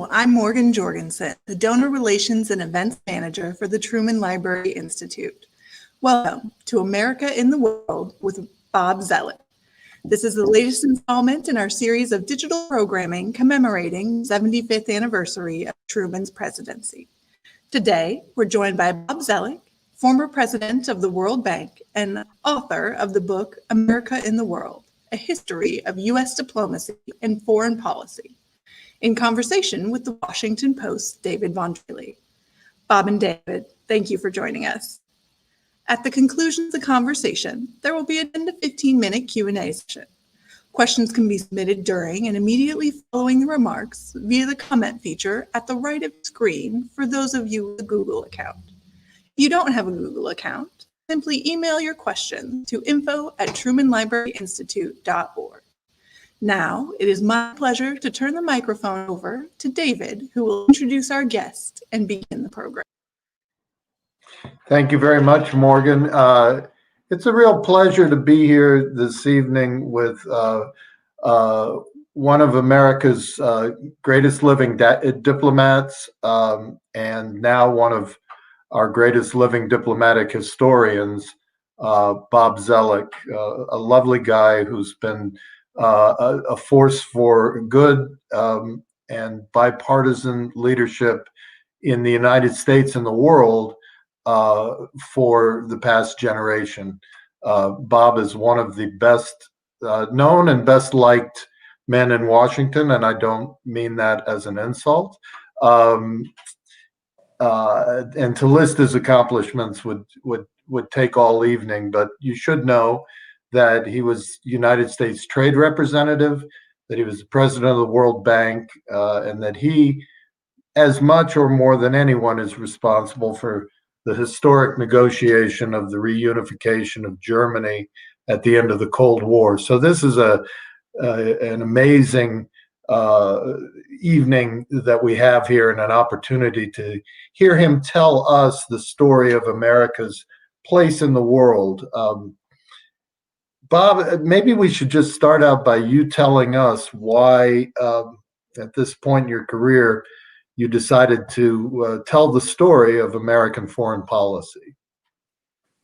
Hello, I'm Morgan Jorgensen, the Donor Relations and Events Manager for the Truman Library Institute. Welcome to America in the World with Bob Zoellick. This is the latest installment in our series of digital programming commemorating the 75th anniversary of Truman's presidency. Today, we're joined by Bob Zoellick, former president of the World Bank and author of the book America in the World, A History of U.S. Diplomacy and Foreign Policy, in conversation with the Washington Post's David von Drehle. Bob and David, thank you for joining us. At the conclusion of the conversation, there will be a 10 to 15-minute Q&A session. Questions can be submitted during and immediately following the remarks via the comment feature at the right of the screen for those of you with a Google account. If you don't have a Google account, simply email your questions to info@trumanlibraryinstitute.org. Now, it is my pleasure to turn the microphone over to David, who will introduce our guest and begin the program. Thank you very much, Morgan. It's a real pleasure to be here this evening with one of America's greatest living diplomats and now one of our greatest living diplomatic historians, Bob Zoellick, a lovely guy who's been a force for good and bipartisan leadership in the United States and the world for the past generation. Bob is one of the best known and best liked men in Washington, and I don't mean that as an insult. And to list his accomplishments would take all evening, but you should know that he was United States Trade Representative, that he was the president of the World Bank, and that he, as much or more than anyone, is responsible for the historic negotiation of the reunification of Germany at the end of the Cold War. So this is an amazing evening that we have here and an opportunity to hear him tell us the story of America's place in the world. Bob, maybe we should just start out by you telling us why, at this point in your career, you decided to tell the story of American foreign policy.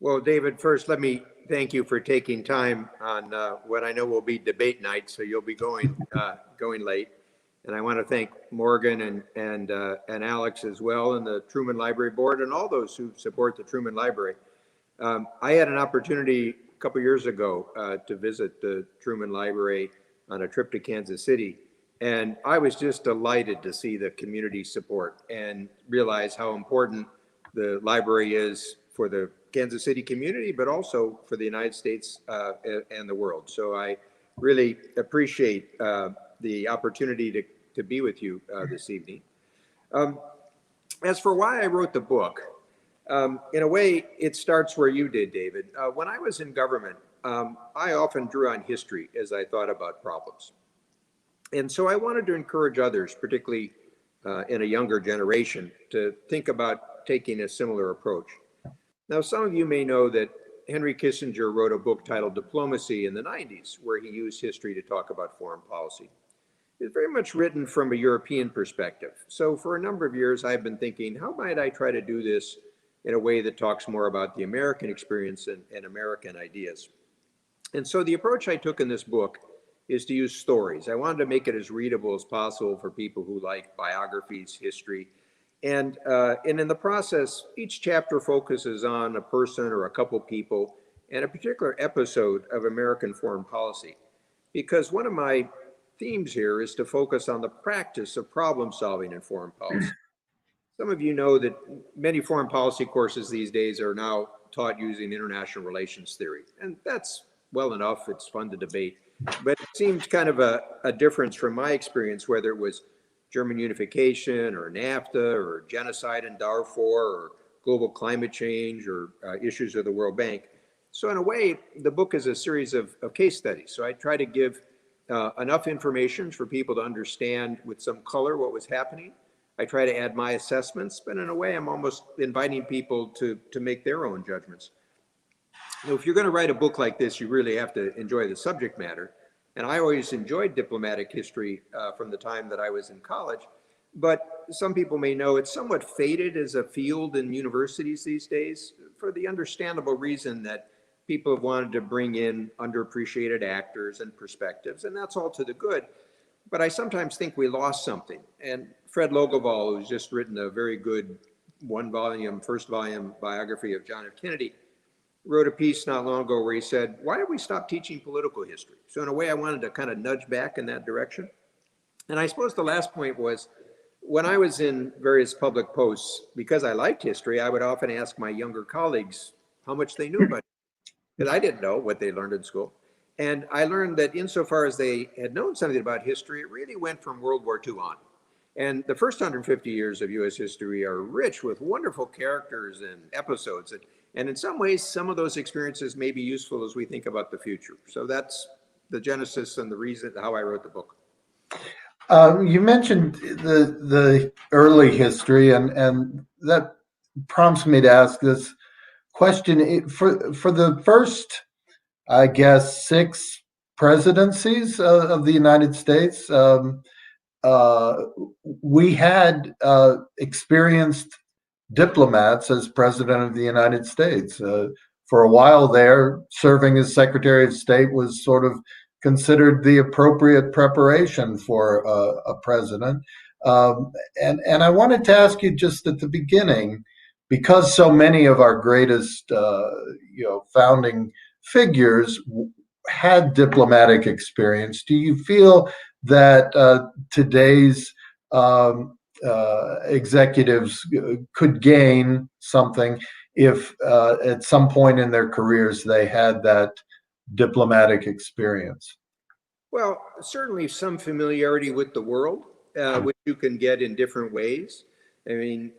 Well, David, first, let me thank you for taking time on what I know will be debate night, so you'll be going late. And I want to thank Morgan and Alex as well, and the Truman Library Board, and all those who support the Truman Library. I had an opportunity a couple years ago to visit the Truman Library on a trip to Kansas City. And I was just delighted to see the community support and realize how important the library is for the Kansas City community, but also for the United States and the world. So I really appreciate the opportunity to be with you this evening. As for why I wrote the book, in a way, it starts where you did, David. When I was in government, I often drew on history as I thought about problems. And so I wanted to encourage others, particularly in a younger generation, to think about taking a similar approach. Now, some of you may know that Henry Kissinger wrote a book titled Diplomacy in the 90s, where he used history to talk about foreign policy. It's very much written from a European perspective. So for a number of years, I've been thinking, how might I try to do this in a way that talks more about the American experience and American ideas? And so the approach I took in this book is to use stories. I wanted to make it as readable as possible for people who like biographies, history. And in the process, each chapter focuses on a person or a couple people and a particular episode of American foreign policy. Because one of my themes here is to focus on the practice of problem solving in foreign policy. Some of you know that many foreign policy courses these days are now taught using international relations theory. And that's well enough, it's fun to debate. But it seems kind of a difference from my experience, whether it was German unification or NAFTA or genocide in Darfur or global climate change or issues of the World Bank. So in a way, the book is a series of case studies. So I try to give enough information for people to understand with some color what was happening. I try to add my assessments, but in a way, I'm almost inviting people to make their own judgments. Now, if you're going to write a book like this, you really have to enjoy the subject matter. And I always enjoyed diplomatic history from the time that I was in college. but some people may know it's somewhat faded as a field in universities these days for the understandable reason that people have wanted to bring in underappreciated actors and perspectives, and that's all to the good. But I sometimes think we lost something. And Fred Logevall, who's just written a very good first volume biography of John F. Kennedy, wrote a piece not long ago where he said, why did we stop teaching political history? So in a way, I wanted to kind of nudge back in that direction. And I suppose the last point was, when I was in various public posts, because I liked history, I would often ask my younger colleagues how much they knew about it, because I didn't know what they learned in school. And I learned that insofar as they had known something about history, it really went from World War II on. And the first 150 years of U.S. history are rich with wonderful characters and episodes. And in some ways, some of those experiences may be useful as we think about the future. So that's the genesis and the reason how I wrote the book. You mentioned the early history, and that prompts me to ask this question. For the first, I guess, 6 presidencies of the United States, we had experienced diplomats as president of the United States. For a while there, serving as Secretary of State was sort of considered the appropriate preparation for a president. And I wanted to ask you just at the beginning, because so many of our greatest founding figures had diplomatic experience, do you feel that today's executives could gain something if at some point in their careers they had that diplomatic experience? Well, certainly some familiarity with the world, which you can get in different ways. I mean,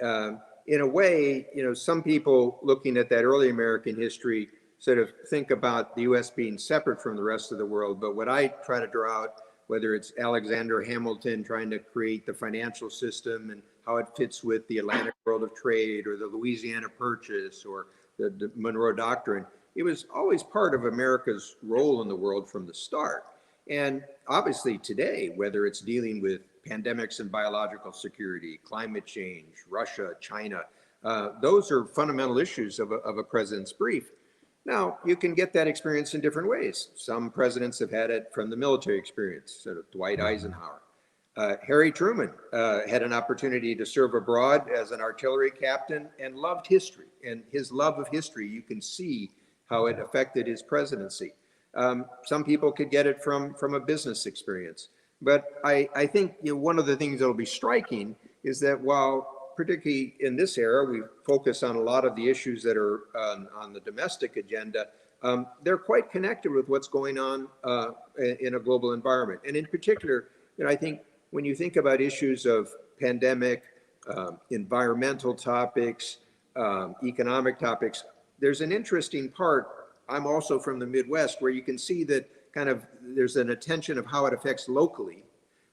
in a way, some people looking at that early American history sort of think about the U.S. being separate from the rest of the world. But what I try to draw out, whether it's Alexander Hamilton trying to create the financial system and how it fits with the Atlantic World of Trade, or the Louisiana Purchase, or the Monroe Doctrine, it was always part of America's role in the world from the start. And obviously today, whether it's dealing with pandemics and biological security, climate change, Russia, China, those are fundamental issues of a president's brief. Now, you can get that experience in different ways. Some presidents have had it from the military experience, sort of Dwight Eisenhower. Harry Truman had an opportunity to serve abroad as an artillery captain and loved history. And his love of history, you can see how it affected his presidency. Some people could get it from a business experience. But I think one of the things that will be striking is that while particularly in this era, we focus on a lot of the issues that are on the domestic agenda, they're quite connected with what's going on in a global environment. And in particular, I think when you think about issues of pandemic, environmental topics, economic topics, there's an interesting part. I'm also from the Midwest, where you can see that kind of there's an attention of how it affects locally,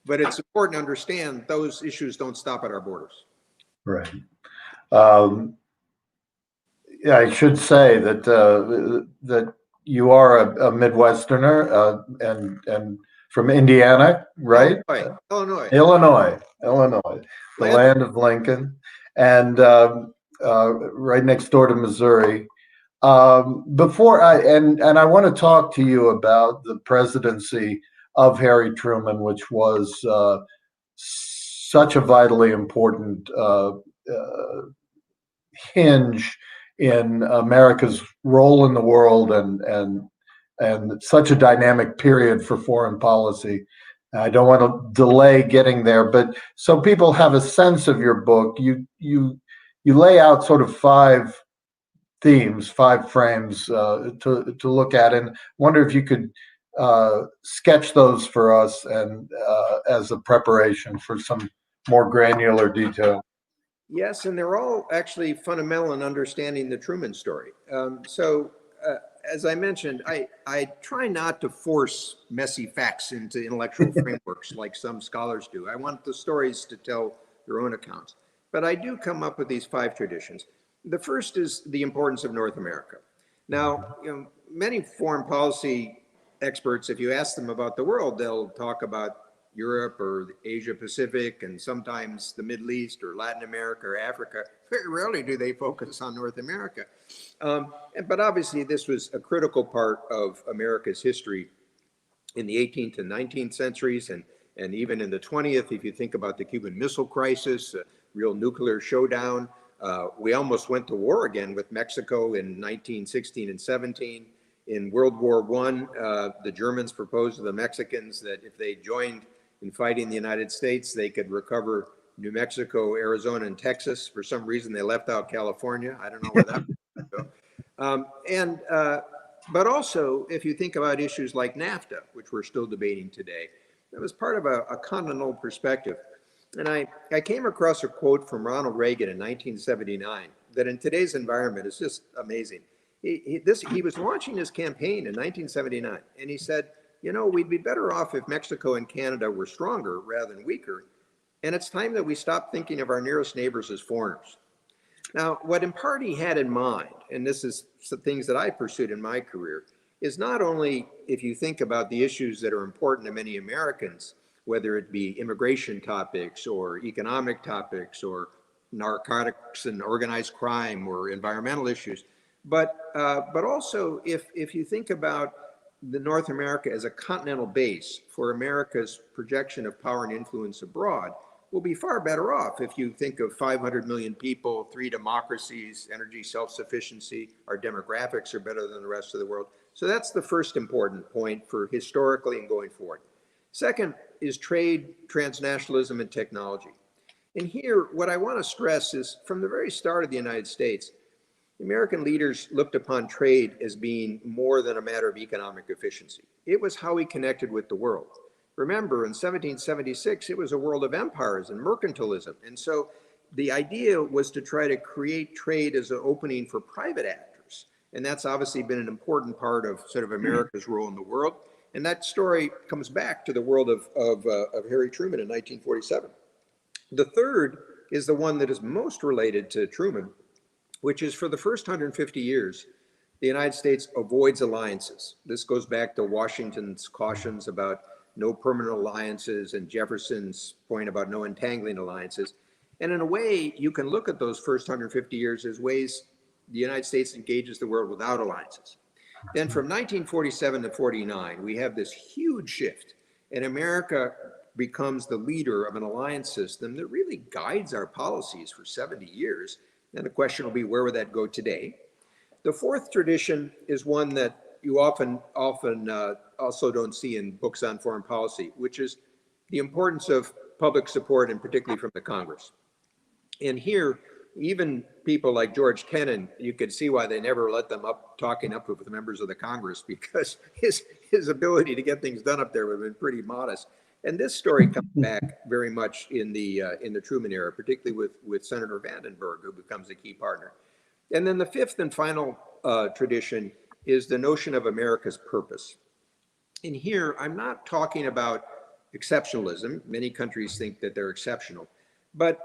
but it's important to understand those issues don't stop at our borders. Right. Yeah, I should say that that you are a Midwesterner and from Indiana, right? Illinois, the land of Lincoln, and right next door to Missouri. Before I want to talk to you about the presidency of Harry Truman, which was such a vitally important hinge in America's role in the world and such a dynamic period for foreign policy. I don't want to delay getting there, but so people have a sense of your book, you lay out sort of 5 themes, 5 frames to look at, and wonder if you could sketch those for us and as a preparation for some more granular detail. Yes, and they're all actually fundamental in understanding the Truman story. As I mentioned, I try not to force messy facts into intellectual frameworks like some scholars do. I want the stories to tell their own accounts. But I do come up with these 5 traditions. The first is the importance of North America. Now, many foreign policy experts, if you ask them about the world, they'll talk about Europe or the Asia Pacific, and sometimes the Middle East or Latin America or Africa. Very rarely do they focus on North America. But obviously this was a critical part of America's history in the 18th and 19th centuries, and even in the 20th, if you think about the Cuban Missile Crisis, a real nuclear showdown. We almost went to war again with Mexico in 1916 and 17. In World War I, the Germans proposed to the Mexicans that if they joined in fighting the United States, they could recover New Mexico, Arizona, and Texas. For some reason, they left out California. I don't know where that would go. But also, if you think about issues like NAFTA, which we're still debating today, that was part of a continental perspective. And I came across a quote from Ronald Reagan in 1979 that in today's environment is just amazing. He was launching his campaign in 1979, and he said, you know, we'd be better off if Mexico and Canada were stronger rather than weaker. And it's time that we stop thinking of our nearest neighbors as foreigners. Now, what in part he had in mind, and this is some things that I pursued in my career, is not only if you think about the issues that are important to many Americans, whether it be immigration topics or economic topics or narcotics and organized crime or environmental issues, but also if you think about the North America as a continental base for America's projection of power and influence abroad, we'll be far better off if you think of 500 million people, 3 democracies, energy self-sufficiency, our demographics are better than the rest of the world. So that's the first important point for historically and going forward. Second is trade, transnationalism, and technology. And here, what I want to stress is from the very start of the United States, American leaders looked upon trade as being more than a matter of economic efficiency. It was how we connected with the world. Remember, in 1776, it was a world of empires and mercantilism. And so the idea was to try to create trade as an opening for private actors. And that's obviously been an important part of sort of America's role in the world. And that story comes back to the world of Harry Truman in 1947. The third is the one that is most related to Truman, which is for the first 150 years, the United States avoids alliances. This goes back to Washington's cautions about no permanent alliances and Jefferson's point about no entangling alliances. And in a way, you can look at those first 150 years as ways the United States engages the world without alliances. Then from 1947 to 49, we have this huge shift, and America becomes the leader of an alliance system that really guides our policies for 70 years. And the question will be, where would that go today? The fourth tradition is one that you often also don't see in books on foreign policy, which is the importance of public support, and particularly from the Congress. And here, even people like George Kennan, you could see why they never let them up talking up with the members of the Congress, because his ability to get things done up there would have been pretty modest. And this story comes back very much in the Truman era, particularly with Senator Vandenberg, who becomes a key partner. And then the fifth and final tradition is the notion of America's purpose. And here, I'm not talking about exceptionalism. Many countries think that they're exceptional. But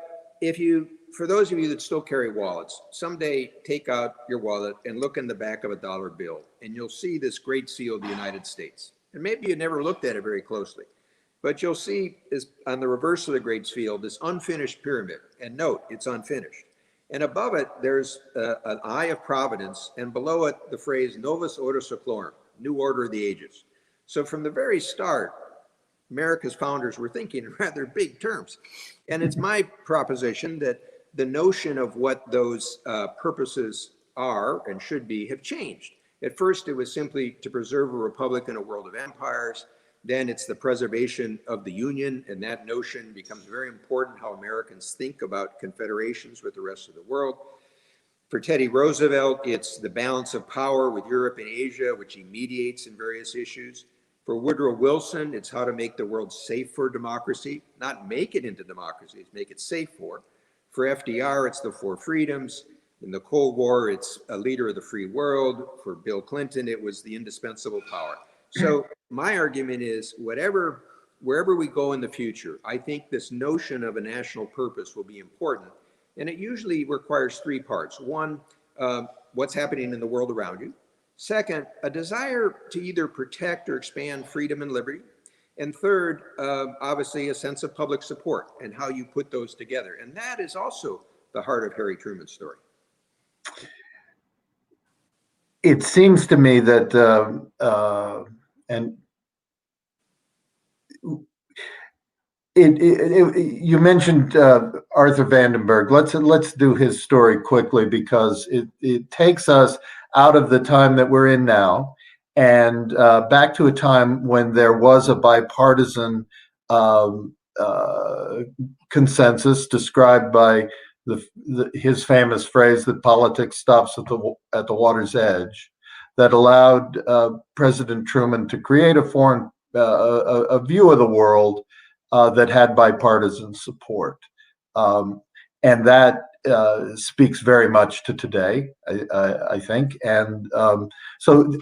for those of you that still carry wallets, someday take out your wallet and look in the back of a dollar bill, and you'll see this great seal of the United States. And maybe you never looked at it very closely, but you'll see is on the reverse of the great seal, this unfinished pyramid. And note, it's unfinished. And above it, there's an eye of providence, and below it, the phrase Novus Ordo Seclorum, New Order of the Ages. So from the very start, America's founders were thinking in rather big terms. And it's my proposition that the notion of what those purposes are and should be have changed. At first, it was simply to preserve a republic in a world of empires. Then it's the preservation of the Union, and that notion becomes very important, how Americans think about confederations with the rest of the world. For Teddy Roosevelt, it's the balance of power with Europe and Asia, which he mediates in various issues. For Woodrow Wilson, it's how to make the world safe for democracy, not make it into democracy, it's make it safe for. For FDR, it's the four freedoms. In the Cold War, it's a leader of the free world. For Bill Clinton, it was the indispensable power. So my argument is wherever we go in the future, I think this notion of a national purpose will be important. And it usually requires three parts. One, what's happening in the world around you. Second, a desire to either protect or expand freedom and liberty. And third, obviously, a sense of public support and how you put those together. And that is also the heart of Harry Truman's story. It seems to me that, and you mentioned Arthur Vandenberg. Let's do his story quickly, because it takes us out of the time that we're in now and back to a time when there was a bipartisan consensus described by his famous phrase that politics stops at the water's edge, that allowed President Truman to create a view of the world that had bipartisan support. And that speaks very much to today, I think. And so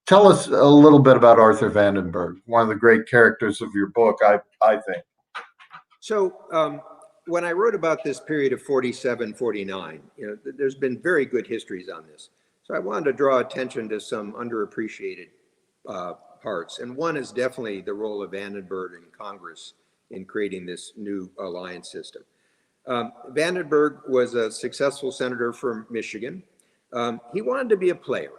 tell us a little bit about Arthur Vandenberg, one of the great characters of your book, I think. So when I wrote about this period of 47, 49, there's been very good histories on this. So I wanted to draw attention to some underappreciated parts. And one is definitely the role of Vandenberg in Congress in creating this new alliance system. Vandenberg was a successful senator from Michigan. He wanted to be a player.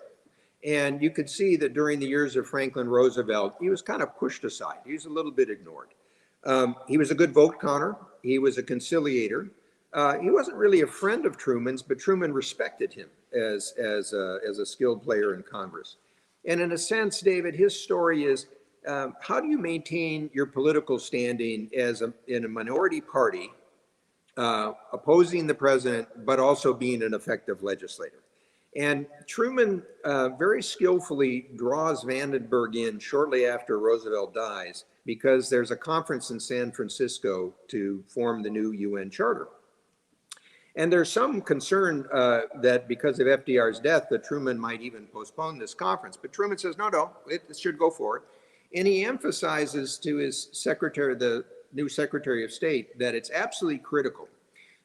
And you could see that during the years of Franklin Roosevelt, he was kind of pushed aside. He was a little bit ignored. He was a good vote counter. He was a conciliator. He wasn't really a friend of Truman's, but Truman respected him as a skilled player in Congress. And in a sense, David, his story is, how do you maintain your political standing in a minority party, opposing the president, but also being an effective legislator? And Truman very skillfully draws Vandenberg in shortly after Roosevelt dies, because there's a conference in San Francisco to form the new UN Charter. And there's some concern that because of FDR's death, that Truman might even postpone this conference. But Truman says, no, it should go forward. And he emphasizes to his secretary, the new Secretary of State, that it's absolutely critical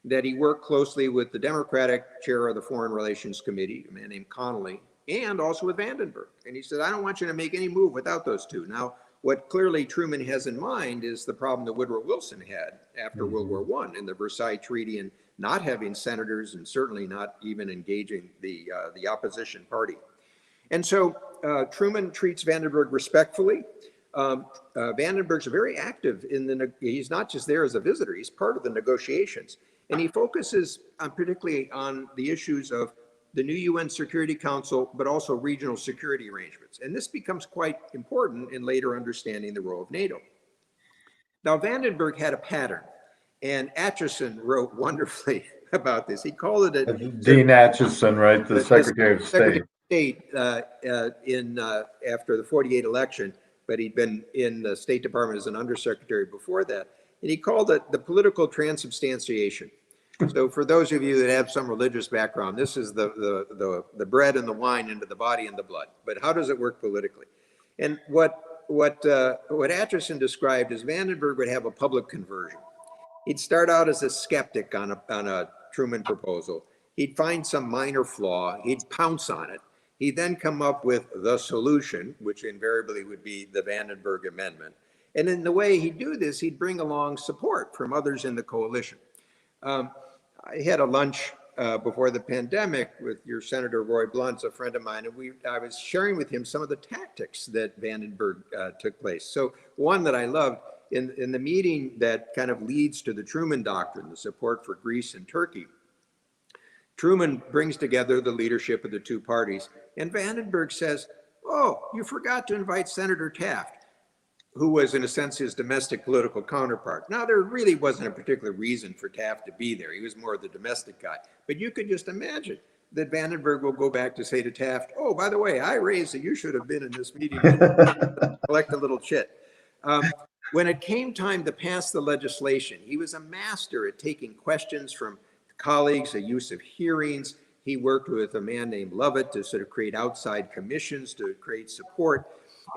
that he work closely with the Democratic chair of the Foreign Relations Committee, a man named Connolly, and also with Vandenberg. And he said, I don't want you to make any move without those two. Now, what clearly Truman has in mind is the problem that Woodrow Wilson had after World War I in the Versailles Treaty, and not having senators, and certainly not even engaging the opposition party. And so Truman treats Vandenberg respectfully. Vandenberg's very active he's not just there as a visitor, he's part of the negotiations. And he focuses particularly on the issues of the new UN Security Council, but also regional security arrangements. And this becomes quite important in later understanding the role of NATO. Now, Vandenberg had a pattern, and Acheson wrote wonderfully about this. He called it Dean Acheson, right? The Secretary of State. After the 48 election, but he'd been in the State Department as an undersecretary before that. And he called it the political transubstantiation. So for those of you that have some religious background, this is the bread and the wine into the body and the blood. But how does it work politically? And what Acheson described is Vandenberg would have a public conversion. He'd start out as a skeptic on a Truman proposal. He'd find some minor flaw. He'd pounce on it. He'd then come up with the solution, which invariably would be the Vandenberg Amendment. And in the way he'd do this, he'd bring along support from others in the coalition. I had a lunch before the pandemic with your Senator Roy Blunt's a friend of mine, and I was sharing with him some of the tactics that Vandenberg took place. So one that I loved, in the meeting that kind of leads to the Truman Doctrine, the support for Greece and Turkey, Truman brings together the leadership of the two parties, and Vandenberg says, oh, you forgot to invite Senator Taft, who was, in a sense, his domestic political counterpart. Now, there really wasn't a particular reason for Taft to be there. He was more the domestic guy. But you could just imagine that Vandenberg will go back to say to Taft, oh, by the way, I raised that you should have been in this meeting and collect a little chit. When it came time to pass the legislation, he was a master at taking questions from colleagues, the use of hearings. He worked with a man named Lovett to sort of create outside commissions to create support.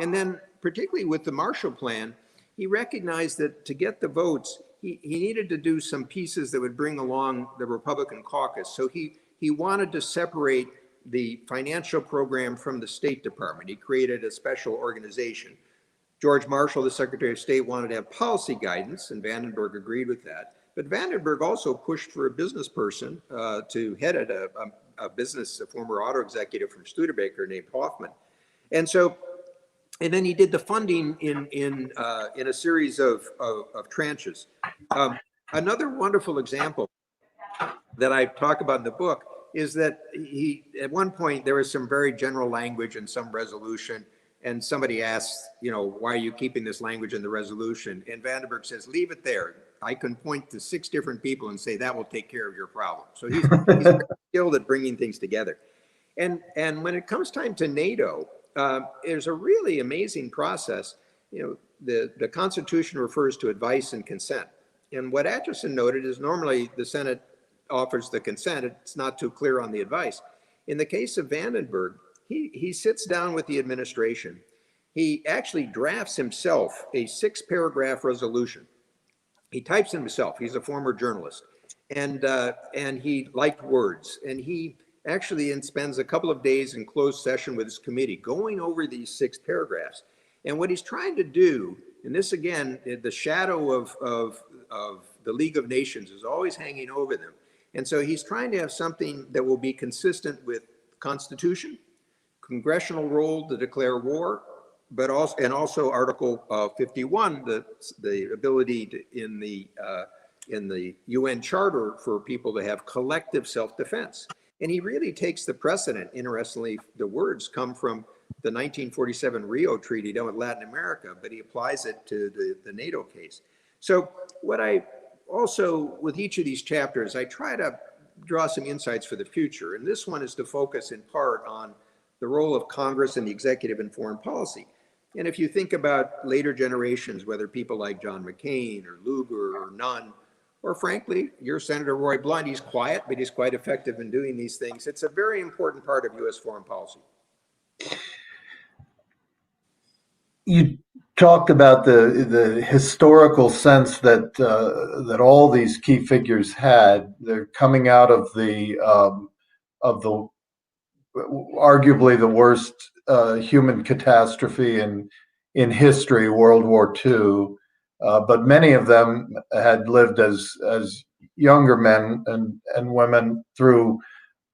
And then particularly with the Marshall Plan, he recognized that to get the votes, he needed to do some pieces that would bring along the Republican caucus. So he wanted to separate the financial program from the State Department. He created a special organization. George Marshall, the Secretary of State, wanted to have policy guidance, and Vandenberg agreed with that. But Vandenberg also pushed for a business person to head a business, a former auto executive from Studebaker named Hoffman. And then he did the funding in a series of tranches. Another wonderful example that I talk about in the book is that at one point, there was some very general language in some resolution, and somebody asked, why are you keeping this language in the resolution? And Vandenberg says, leave it there. I can point to 6 different people and say, that will take care of your problem. So he's very skilled at bringing things together. And when it comes time to NATO, there's a really amazing process. The Constitution refers to advice and consent. And what Atchison noted is normally the Senate offers the consent. It's not too clear on the advice. In the case of Vandenberg, he sits down with the administration. He actually drafts himself a 6-paragraph resolution. He types it himself. He's a former journalist. And he liked words. And he actually spends a couple of days in closed session with his committee going over these 6 paragraphs. And what he's trying to do, and this again, the shadow of the League of Nations is always hanging over them. And so he's trying to have something that will be consistent with Constitution, congressional role to declare war, but also Article 51, the ability to, in the UN Charter for people to have collective self-defense. And he really takes the precedent. Interestingly, the words come from the 1947 Rio Treaty done with Latin America, but he applies it to the NATO case. So what I also, with each of these chapters, I try to draw some insights for the future. And this one is to focus in part on the role of Congress and the executive in foreign policy. And if you think about later generations, whether people like John McCain or Lugar or Nunn, or frankly, your Senator Roy Blunt, he's quiet, but he's quite effective in doing these things. It's a very important part of U.S. foreign policy. You talked about the historical sense that that all these key figures had. They're coming out of the arguably the worst human catastrophe in history, World War II. But many of them had lived as younger men and women through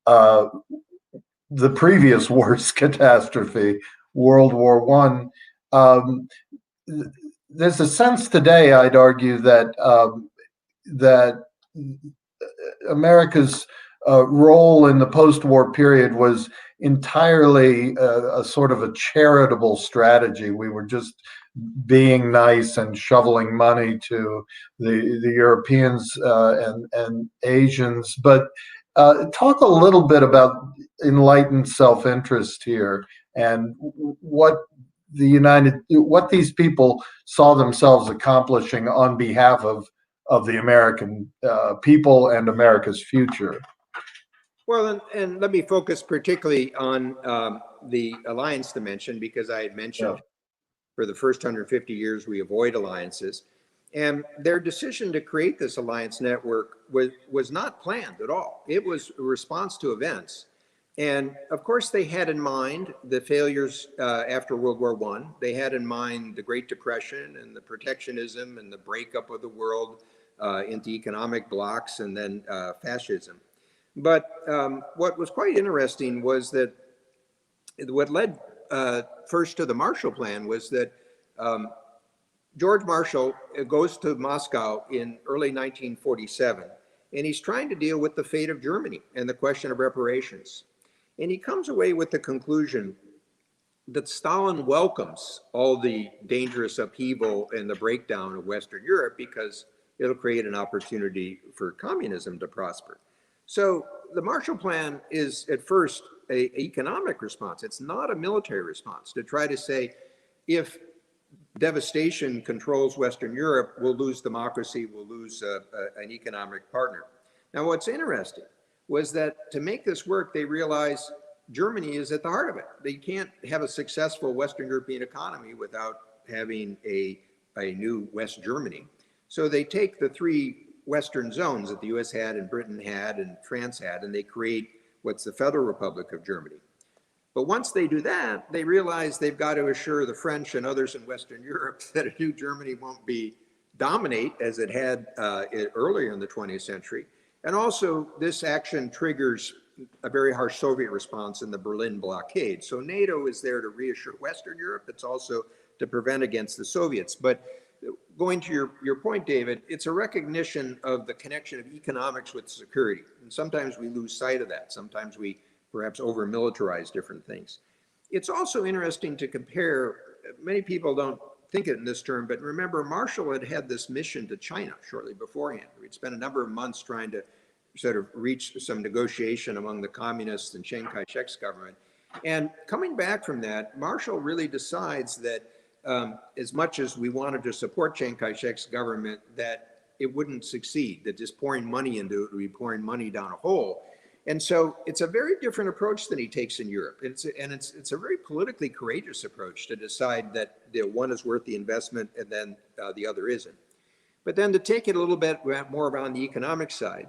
the previous worst catastrophe, World War I. There's a sense today, I'd argue, that that America's role in the post-war period was entirely a sort of a charitable strategy. We were just being nice and shoveling money to the Europeans and Asians. But talk a little bit about enlightened self-interest here and what these people saw themselves accomplishing on behalf of the American people and America's future. Well, and let me focus particularly on the alliance dimension, because I had mentioned for the first 150 years we avoid alliances. And their decision to create this alliance network was not planned at all. It was a response to events. And of course, they had in mind the failures after World War I. They had in mind the Great Depression and the protectionism and the breakup of the world into economic blocks, and then fascism. But what was quite interesting was that what led first to the Marshall Plan was that George Marshall goes to Moscow in early 1947, and he's trying to deal with the fate of Germany and the question of reparations. And he comes away with the conclusion that Stalin welcomes all the dangerous upheaval and the breakdown of Western Europe because it'll create an opportunity for communism to prosper. So the Marshall Plan is at first an economic response. It's not a military response to try to say, if devastation controls Western Europe, we'll lose democracy, we'll lose an economic partner. Now, what's interesting was that to make this work, they realized Germany is at the heart of it. They can't have a successful Western European economy without having a new West Germany. So they take the 3 Western zones that the US had and Britain had and France had, and they create what's the Federal Republic of Germany. But once they do that, they realize they've got to assure the French and others in Western Europe that a new Germany won't dominate as it had earlier in the 20th century. And also, this action triggers a very harsh Soviet response in the Berlin blockade. So NATO is there to reassure Western Europe. It's also to prevent against the Soviets. But going to your point, David, it's a recognition of the connection of economics with security. And sometimes we lose sight of that. Sometimes we perhaps over-militarize different things. It's also interesting to compare, many people don't think it in this term, but remember Marshall had this mission to China shortly beforehand. We'd spent a number of months trying to sort of reach some negotiation among the communists and Chiang Kai-shek's government. And coming back from that, Marshall really decides that as much as we wanted to support Chiang Kai-shek's government, that it wouldn't succeed, that just pouring money into it would be pouring money down a hole. And so it's a very different approach than he takes in Europe. It's a very politically courageous approach to decide that one is worth the investment and then the other isn't. But then to take it a little bit more around the economic side,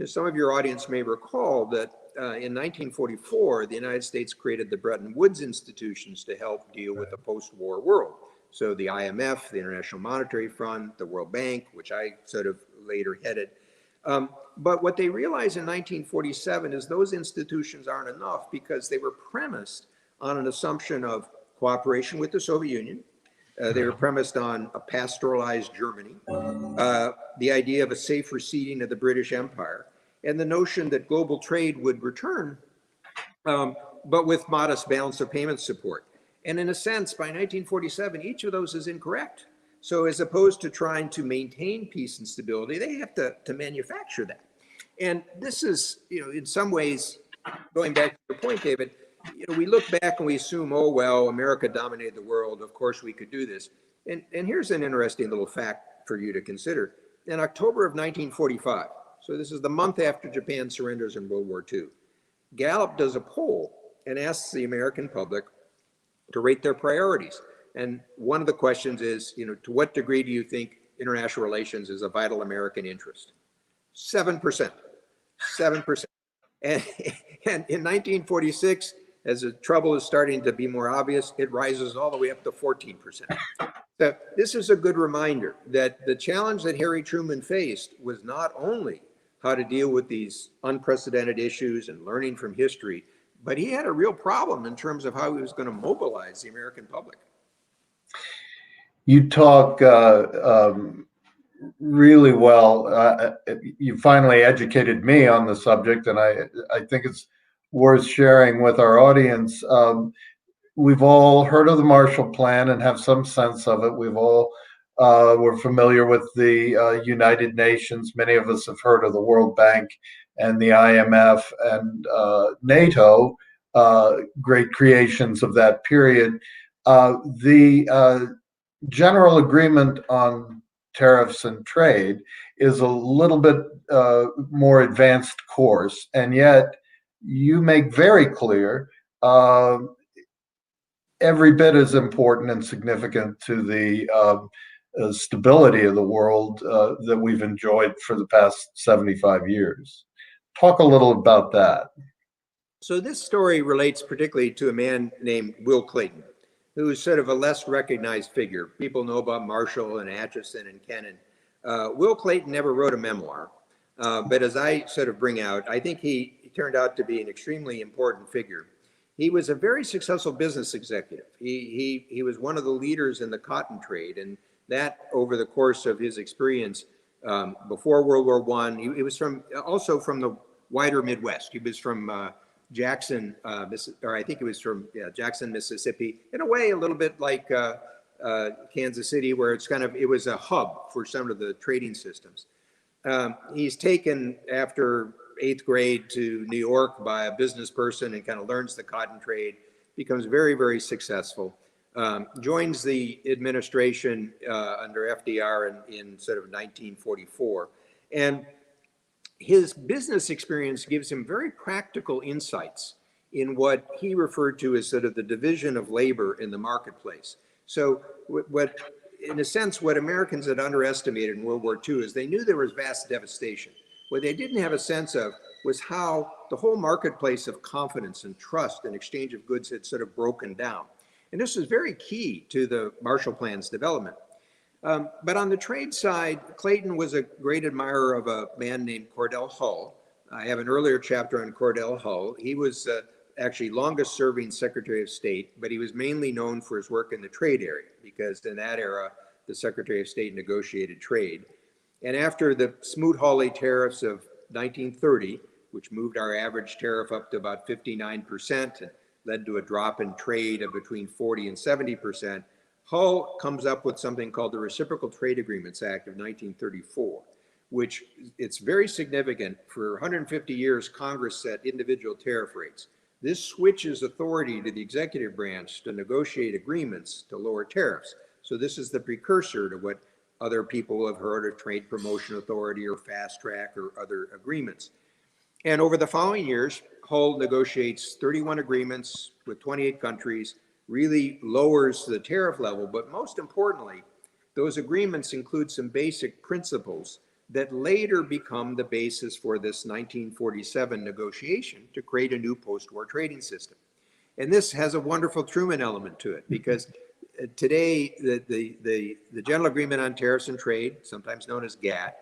some of your audience may recall that in 1944, the United States created the Bretton Woods institutions to help deal with the post-war world. So the IMF, the International Monetary Fund, the World Bank, which I sort of later headed. But what they realized in 1947 is those institutions aren't enough because they were premised on an assumption of cooperation with the Soviet Union. They were premised on a pastoralized Germany, the idea of a safe receding of the British Empire, and the notion that global trade would return, but with modest balance of payment support. And in a sense, by 1947, each of those is incorrect. So as opposed to trying to maintain peace and stability, they have to manufacture that. And this is, in some ways, going back to your point, David, we look back and we assume, oh, well, America dominated the world. Of course, we could do this. And here's an interesting little fact for you to consider. In October of 1945, so this is the month after Japan surrenders in World War II, Gallup does a poll and asks the American public to rate their priorities. And one of the questions is, to what degree do you think international relations is a vital American interest? 7%. 7%. And in 1946, as the trouble is starting to be more obvious, it rises all the way up to 14%. So this is a good reminder that the challenge that Harry Truman faced was not only how to deal with these unprecedented issues and learning from history, but he had a real problem in terms of how he was going to mobilize the American public. You talk really well. You finally educated me on the subject, and I think it's worth sharing with our audience. We've all heard of the Marshall Plan and have some sense of it. We've all we're familiar with the United Nations. Many of us have heard of the World Bank and the IMF and NATO, great creations of that period. The general agreement on tariffs and trade is a little bit more advanced course, and yet you make very clear every bit as important and significant to the stability of the world that we've enjoyed for the past 75 years. Talk a little about that. So this story relates particularly to a man named Will Clayton, who is sort of a less recognized figure. People know about Marshall and Atchison and Kennan. Will Clayton never wrote a memoir, but as I sort of bring out, I think he turned out to be an extremely important figure. He was a very successful business executive. He was one of the leaders in the cotton trade, and that over the course of his experience before World War I, he was also from the wider Midwest. He was from Jackson, Jackson, Mississippi, in a way a little bit like Kansas City, where it was a hub for some of the trading systems. He's taken after 8th grade to New York by a business person and kind of learns the cotton trade, becomes very, very successful, joins the administration under FDR in sort of 1944. And his business experience gives him very practical insights in what he referred to as sort of the division of labor in the marketplace. So in a sense, what Americans had underestimated in World War II is they knew there was vast devastation, What they didn't have a sense of was how the whole marketplace of confidence and trust and exchange of goods had sort of broken down. And this was very key to the Marshall Plan's development. But on the trade side, Clayton was a great admirer of a man named Cordell Hull. I have an earlier chapter on Cordell Hull. He was actually longest serving Secretary of State, but he was mainly known for his work in the trade area, because in that era, the Secretary of State negotiated trade. And after the Smoot-Hawley tariffs of 1930, which moved our average tariff up to about 59% and led to a drop in trade of between 40 and 70%, Hull comes up with something called the Reciprocal Trade Agreements Act of 1934, which it's very significant. For 150 years, Congress set individual tariff rates. This switches authority to the executive branch to negotiate agreements to lower tariffs. So this is the precursor to what other people have heard of Trade Promotion Authority or Fast Track or other agreements. And over the following years, Hull negotiates 31 agreements with 28 countries, really lowers the tariff level. But most importantly, those agreements include some basic principles that later become the basis for this 1947 negotiation to create a new post-war trading system. And this has a wonderful Truman element to it, because today the General Agreement on Tariffs and Trade, sometimes known as GATT,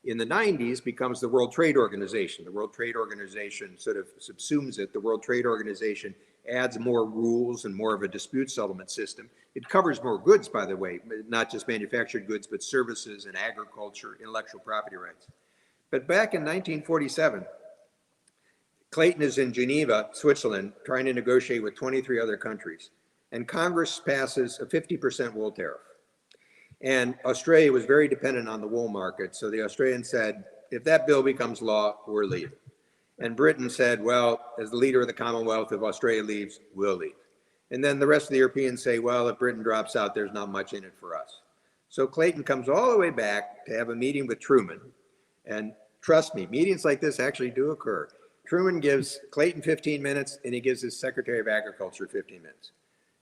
in the 90s becomes the World Trade Organization. The World Trade Organization sort of subsumes it. The World Trade Organization adds more rules and more of a dispute settlement system. It covers more goods, by the way, not just manufactured goods, but services and agriculture, intellectual property rights. But back in 1947, Clayton is in Geneva, Switzerland, trying to negotiate with 23 other countries. And Congress passes a 50% wool tariff. And Australia was very dependent on the wool market. So the Australians said, if that bill becomes law, we're leaving. And Britain said, well, as the leader of the Commonwealth, if Australia leaves, we'll leave. And then the rest of the Europeans say, well, if Britain drops out, there's not much in it for us. So Clayton comes all the way back to have a meeting with Truman. And trust me, meetings like this actually do occur. Truman gives Clayton 15 minutes, and he gives his Secretary of Agriculture 15 minutes.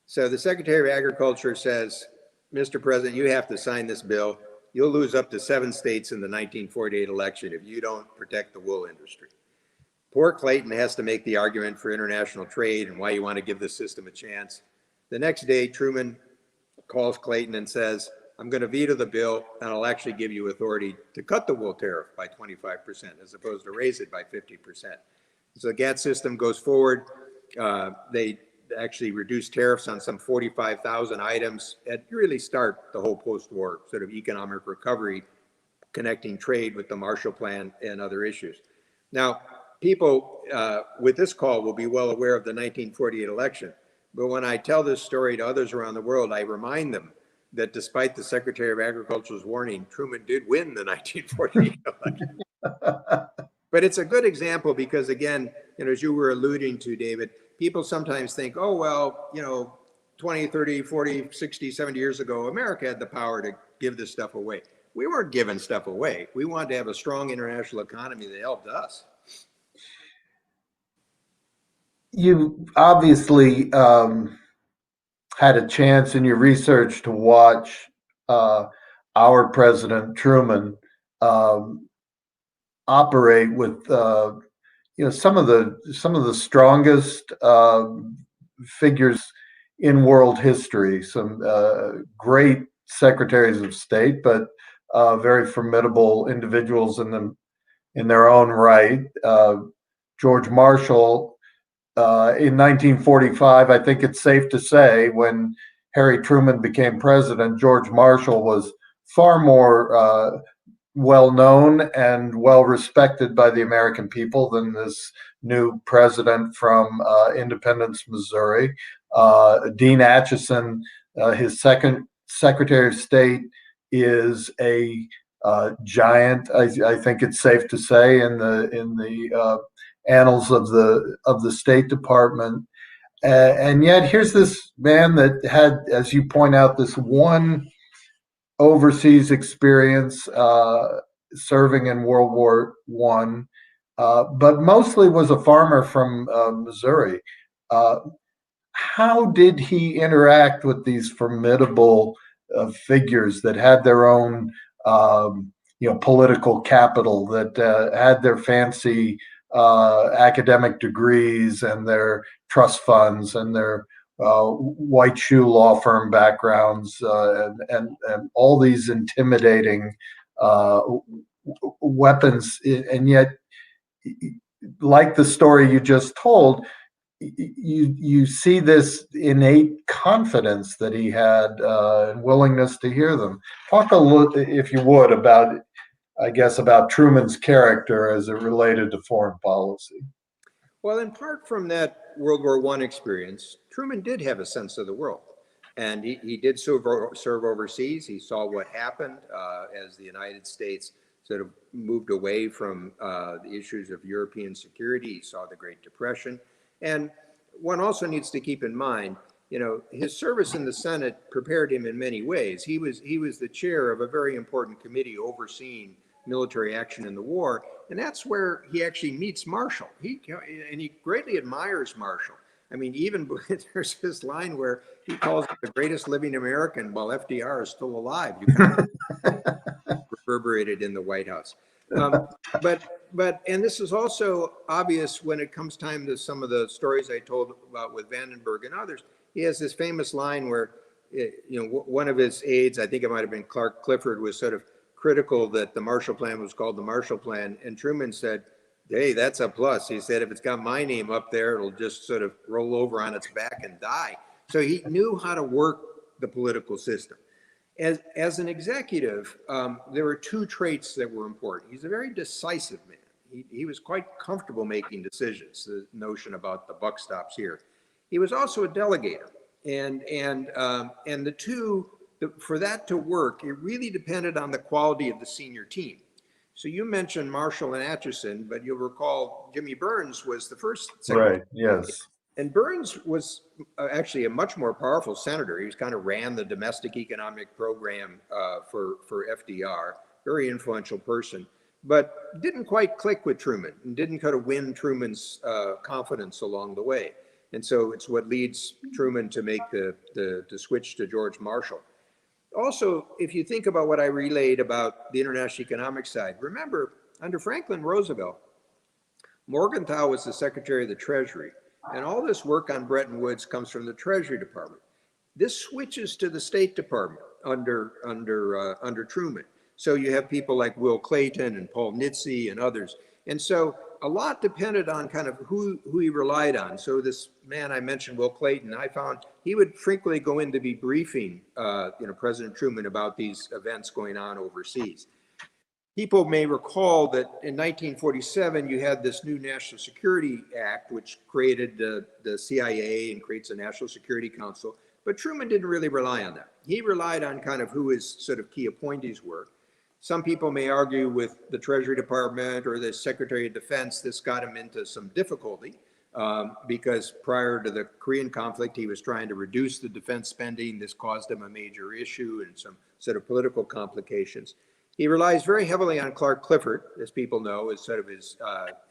So the Secretary of Agriculture says, Mr. President, you have to sign this bill. You'll lose up to 7 states in the 1948 election if you don't protect the wool industry. Poor Clayton has to make the argument for international trade and why you want to give the system a chance. The next day, Truman calls Clayton and says, I'm going to veto the bill, and I'll actually give you authority to cut the wool tariff by 25% as opposed to raise it by 50%. So the GATT system goes forward. They actually reduce tariffs on some 45,000 items and really start the whole post-war sort of economic recovery, connecting trade with the Marshall Plan and other issues. Now, people with this call will be well aware of the 1948 election, but when I tell this story to others around the world, I remind them that despite the Secretary of Agriculture's warning, Truman did win the 1948 election. But it's a good example because, again, as you were alluding to, David, people sometimes think, oh, well, 20, 30, 40, 60, 70 years ago, America had the power to give this stuff away. We weren't giving stuff away. We wanted to have a strong international economy that helped us. You obviously had a chance in your research to watch our President Truman operate with some of the strongest figures in world history. Some great secretaries of state, but very formidable individuals in their own right. George Marshall. In 1945, I think it's safe to say, when Harry Truman became president, George Marshall was far more well-known and well-respected by the American people than this new president from Independence, Missouri. Dean Acheson, his second Secretary of State, is a giant. I think it's safe to say in the annals of the State Department, and yet here's this man that had, as you point out, this one overseas experience serving in World War I, but mostly was a farmer from Missouri. How did he interact with these formidable figures that had their own political capital that had their fancy academic degrees and their trust funds and their white shoe law firm backgrounds and all these intimidating weapons, and yet, like the story you just told, you see this innate confidence that he had and willingness to hear them. Talk a little, if you would, about Truman's character as it related to foreign policy. Well, in part from that World War I experience, Truman did have a sense of the world. And he did serve overseas. He saw what happened as the United States sort of moved away from the issues of European security. He saw the Great Depression. And one also needs to keep in mind, his service in the Senate prepared him in many ways. He was the chair of a very important committee overseeing military action in the war. And that's where he actually meets Marshall. He greatly admires Marshall. I mean, even there's this line where he calls him the greatest living American while FDR is still alive. You kind of reverberated in the White House. And this is also obvious when it comes time to some of the stories I told about with Vandenberg and others. He has this famous line where, one of his aides, I think it might have been Clark Clifford, was sort of critical that the Marshall Plan was called the Marshall Plan. And Truman said, hey, that's a plus. He said, if it's got my name up there, it'll just sort of roll over on its back and die. So he knew how to work the political system. As an executive, there were two traits that were important. He's a very decisive man. He was quite comfortable making decisions, the notion about the buck stops here. He was also a delegator. And the two, for that to work, it really depended on the quality of the senior team. So you mentioned Marshall and Atchison, but you'll recall Jimmy Burns was the first secretary. Right, yes. And Burns was actually a much more powerful senator. He kind of ran the domestic economic program for FDR, very influential person, but didn't quite click with Truman and didn't kind of win Truman's confidence along the way. And so it's what leads Truman to make the switch to George Marshall. Also, if you think about what I relayed about the international economic side, remember, under Franklin Roosevelt, Morgenthau was the Secretary of the Treasury, and all this work on Bretton Woods comes from the Treasury Department. This switches to the State Department under Truman. So you have people like Will Clayton and Paul Nitze and others. And so a lot depended on kind of who he relied on. So this man I mentioned, Will Clayton, I found he would frequently go in to be briefing President Truman about these events going on overseas. People may recall that in 1947, you had this new National Security Act, which created the CIA and creates a National Security Council. But Truman didn't really rely on that. He relied on kind of who his sort of key appointees were. Some people may argue with the Treasury Department or the Secretary of Defense, this got him into some difficulty because prior to the Korean conflict, he was trying to reduce the defense spending. This caused him a major issue and some sort of political complications. He relies very heavily on Clark Clifford, as people know, as sort of his,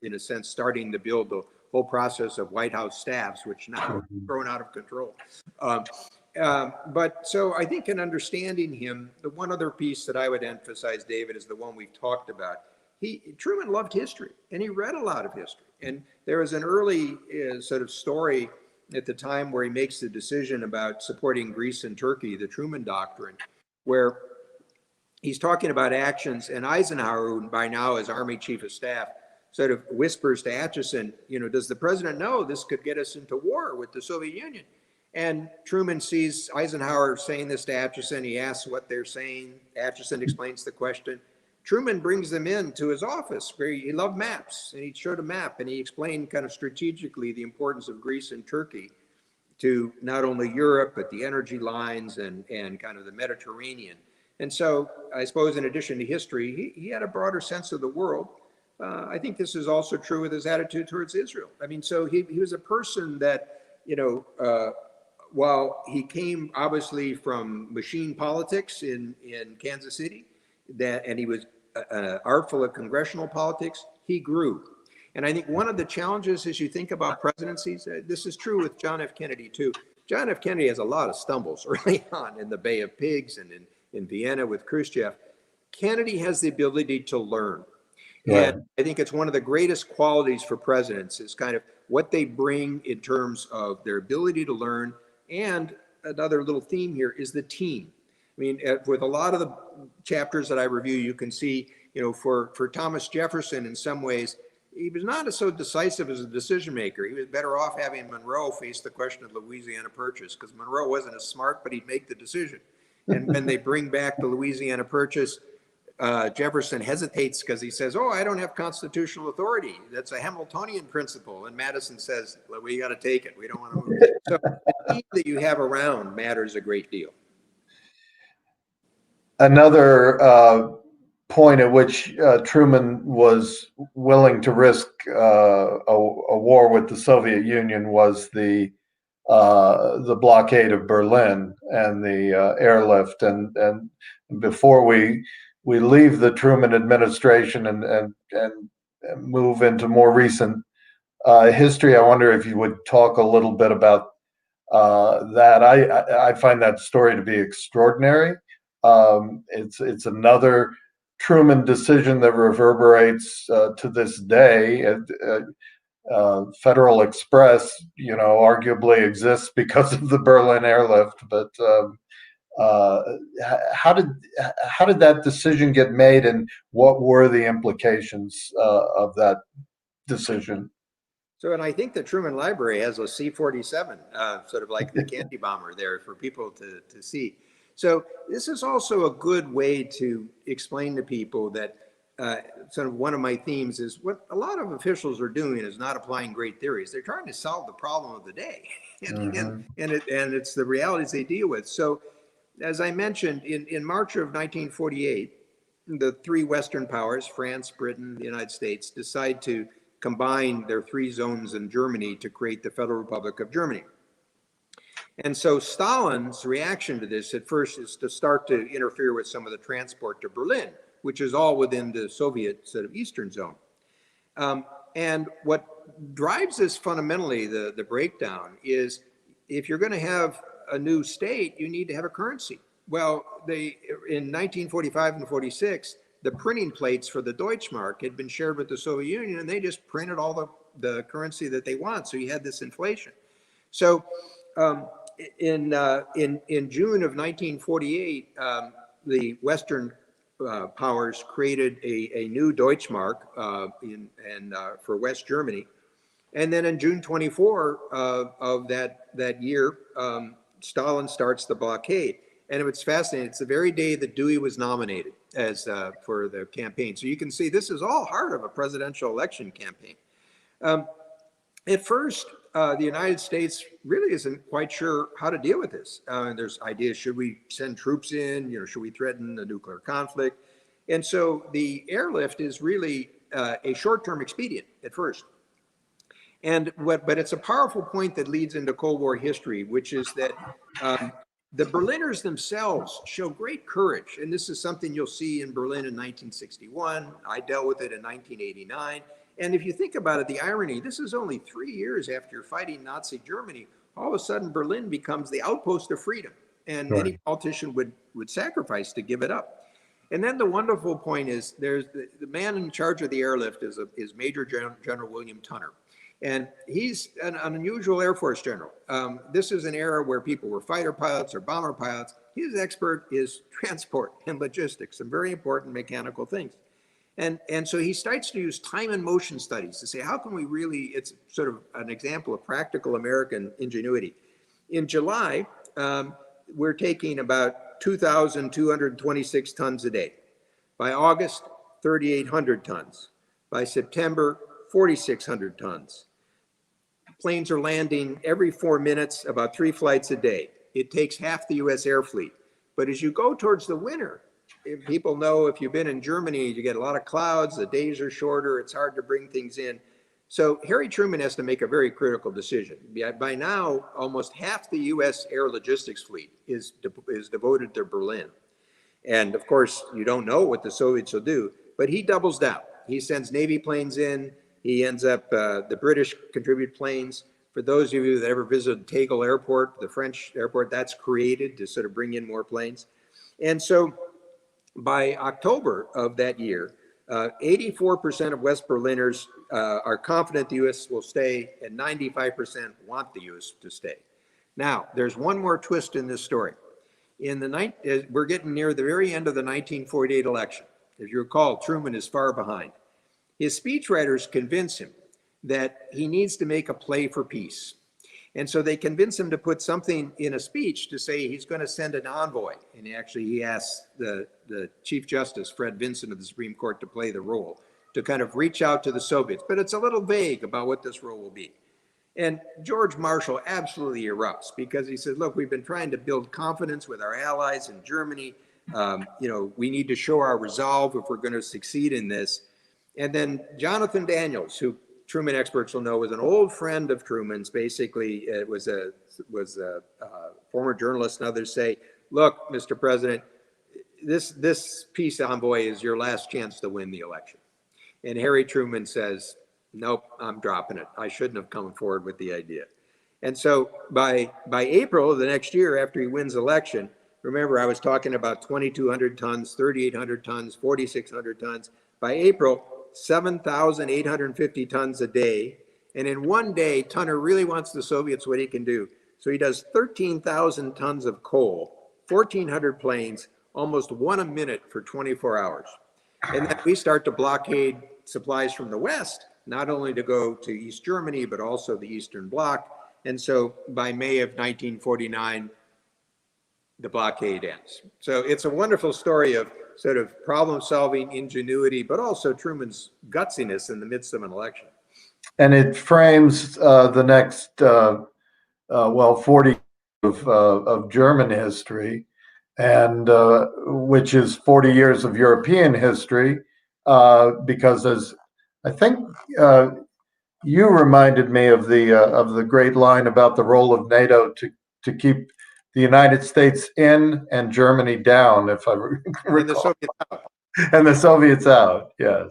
in a sense, starting to build the whole process of White House staffs, which now are thrown out of control. But so I think in understanding him, the one other piece that I would emphasize, David, is the one we've talked about. Truman loved history, and he read a lot of history. And there was an early sort of story at the time where he makes the decision about supporting Greece and Turkey, the Truman Doctrine, where he's talking about actions, and Eisenhower, who by now is Army Chief of Staff, sort of whispers to Atchison, does the president know this could get us into war with the Soviet Union? And Truman sees Eisenhower saying this to Atchison. He asks what they're saying. Atchison explains the question. Truman brings them into his office where he loved maps, and he showed a map, and he explained kind of strategically the importance of Greece and Turkey to not only Europe, but the energy lines and kind of the Mediterranean. And so I suppose in addition to history, he had a broader sense of the world. I think this is also true with his attitude towards Israel. I mean, so he was a person that, while he came obviously from machine politics in Kansas City, and he was artful at congressional politics, he grew. And I think one of the challenges as you think about presidencies, this is true with John F. Kennedy too. John F. Kennedy has a lot of stumbles early on in the Bay of Pigs and in Vienna with Khrushchev. Kennedy has the ability to learn. Right. And I think it's one of the greatest qualities for presidents is kind of what they bring in terms of their ability to learn. And another little theme here is the team. I mean, with a lot of the chapters that I review, you can see, you know, for Thomas Jefferson, in some ways, he was not so decisive as a decision maker. He was better off having Monroe face the question of Louisiana Purchase, because Monroe wasn't as smart, but he'd make the decision. And when they bring back the Louisiana Purchase, Jefferson hesitates because he says, "Oh, I don't have constitutional authority. That's a Hamiltonian principle." And Madison says, "Well, we got to take it. We don't want to move." So the team that you have around matters a great deal. Another point at which Truman was willing to risk a war with the Soviet Union was the blockade of Berlin and the airlift. And before we leave the Truman administration and move into more recent history, I wonder if you would talk a little bit about that. I find that story to be extraordinary. It's another Truman decision that reverberates to this day. Federal Express, you know, arguably exists because of the Berlin airlift. But how did that decision get made, and what were the implications of that decision? So, and I think the Truman Library has a C-47, sort of like the candy bomber there for people to see. So this is also a good way to explain to people that sort of one of my themes is what a lot of officials are doing is not applying great theories. They're trying to solve the problem of the day, and it's the realities they deal with. So, as I mentioned, in March of 1948, the three Western powers, France, Britain, the United States, decide to combine their three zones in Germany to create the Federal Republic of Germany. And so Stalin's reaction to this at first is to start to interfere with some of the transport to Berlin, which is all within the Soviet sort of Eastern zone. And what drives this fundamentally, the breakdown, is if you're going to have a new state, you need to have a currency. Well, in 1945 and 46, the printing plates for the Deutschmark had been shared with the Soviet Union, and they just printed all the currency that they want. So you had this inflation. So in June of 1948, the Western powers created a new Deutschmark for West Germany. And then on June 24 of that year, Stalin starts the blockade. And it's fascinating. It's the very day that Dewey was nominated as for the campaign. So you can see this is all part of a presidential election campaign. At first, the United States really isn't quite sure how to deal with this. There's ideas, should we send troops in? You know, should we threaten a nuclear conflict? And so the airlift is really a short-term expedient at first. But it's a powerful point that leads into Cold War history, which is that the Berliners themselves show great courage. And this is something you'll see in Berlin in 1961. I dealt with it in 1989. And if you think about it, the irony, this is only 3 years after you're fighting Nazi Germany. All of a sudden, Berlin becomes the outpost of freedom. And any politician would sacrifice to give it up. And then the wonderful point is there's the man in charge of the airlift is Major General William Tunner. And he's an unusual Air Force general. This is an era where people were fighter pilots or bomber pilots. His expert is transport and logistics, some very important mechanical things. And so he starts to use time and motion studies to say, how can we really, it's sort of an example of practical American ingenuity. In July, we're taking about 2,226 tons a day. By August, 3,800 tons. By September, 4,600 tons. Planes are landing every 4 minutes, about 3 flights a day. It takes half the US air fleet. But as you go towards the winter, if people know if you've been in Germany, you get a lot of clouds, the days are shorter, it's hard to bring things in. So Harry Truman has to make a very critical decision. By now, almost half the US air logistics fleet is devoted to Berlin. And of course, you don't know what the Soviets will do, but he doubles down. He sends Navy planes in. He ends up, the British contribute planes. For those of you that ever visited Tegel Airport, the French airport, that's created to sort of bring in more planes. And so by October of that year, 84% of West Berliners are confident the U.S. will stay, and 95% want the U.S. to stay. Now, there's one more twist in this story. We're getting near the very end of the 1948 election. As you recall, Truman is far behind. His speechwriters convince him that he needs to make a play for peace. And so they convince him to put something in a speech to say he's going to send an envoy. And he asks the Chief Justice, Fred Vinson of the Supreme Court, to play the role, to kind of reach out to the Soviets. But it's a little vague about what this role will be. And George Marshall absolutely erupts because he says, look, we've been trying to build confidence with our allies in Germany. We need to show our resolve if we're going to succeed in this. And then Jonathan Daniels, who Truman experts will know was an old friend of Truman's, basically was a former journalist, and others say, look, Mr. President, this peace envoy is your last chance to win the election. And Harry Truman says, nope, I'm dropping it. I shouldn't have come forward with the idea. And so by April of the next year, after he wins election, remember I was talking about 2,200 tons, 3,800 tons, 4,600 tons. By April, 7,850 tons a day. And in one day, Tunner really wants the Soviets what he can do. So he does 13,000 tons of coal, 1,400 planes, almost one a minute for 24 hours. And then we start to blockade supplies from the West, not only to go to East Germany, but also the Eastern Bloc. And so by May of 1949, the blockade ends. So it's a wonderful story of sort of problem-solving ingenuity, but also Truman's gutsiness in the midst of an election. And it frames the next, 40 of German history, and which is 40 years of European history, because as I think you reminded me of the great line about the role of NATO to keep the United States in and Germany down, if I recall. And the Soviets out. And the Soviets out, yes.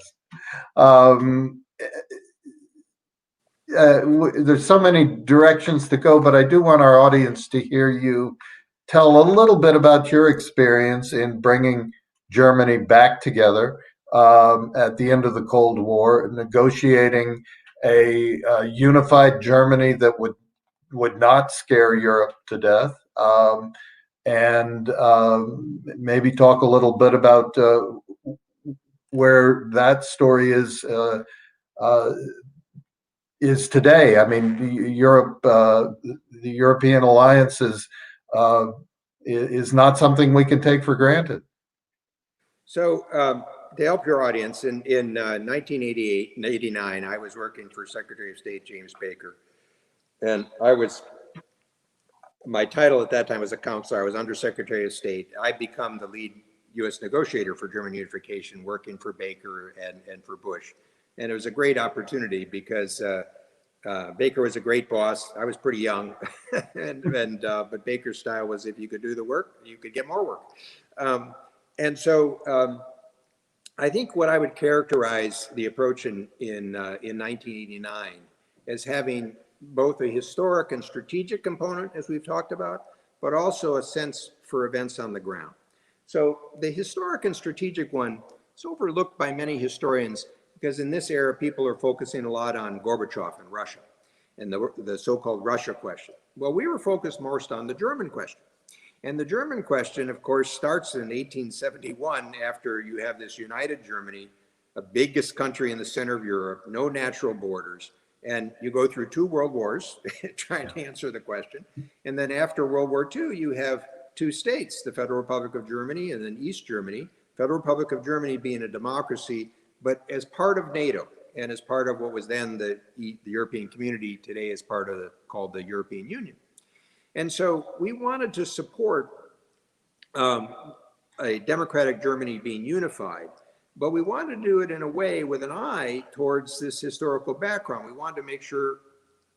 There's so many directions to go, but I do want our audience to hear you tell a little bit about your experience in bringing Germany back together at the end of the Cold War, negotiating a unified Germany that would not scare Europe to death. And maybe talk a little bit about where that story is today. I mean, Europe, the European alliance is not something we can take for granted. So to help your audience, in 1988 and 89, I was working for Secretary of State James Baker, and my title at that time was a counselor. I was Under Secretary of State. I become the lead U.S. negotiator for German unification, working for Baker and for Bush. And it was a great opportunity because Baker was a great boss. I was pretty young, but Baker's style was if you could do the work, you could get more work. And so I think what I would characterize the approach in 1989 as having both a historic and strategic component, as we've talked about, but also a sense for events on the ground. So the historic and strategic one is overlooked by many historians because in this era, people are focusing a lot on Gorbachev and Russia and the so-called Russia question. Well, we were focused most on the German question. And the German question, of course, starts in 1871 after you have this united Germany, the biggest country in the center of Europe, no natural borders. And you go through 2 world wars trying to answer the question. And then after World War II, you have 2 states, the Federal Republic of Germany and then East Germany, Federal Republic of Germany being a democracy, but as part of NATO and as part of what was then the European community, today is part of called the European Union. And so we wanted to support a democratic Germany being unified, but we wanted to do it in a way with an eye towards this historical background. We wanted to make sure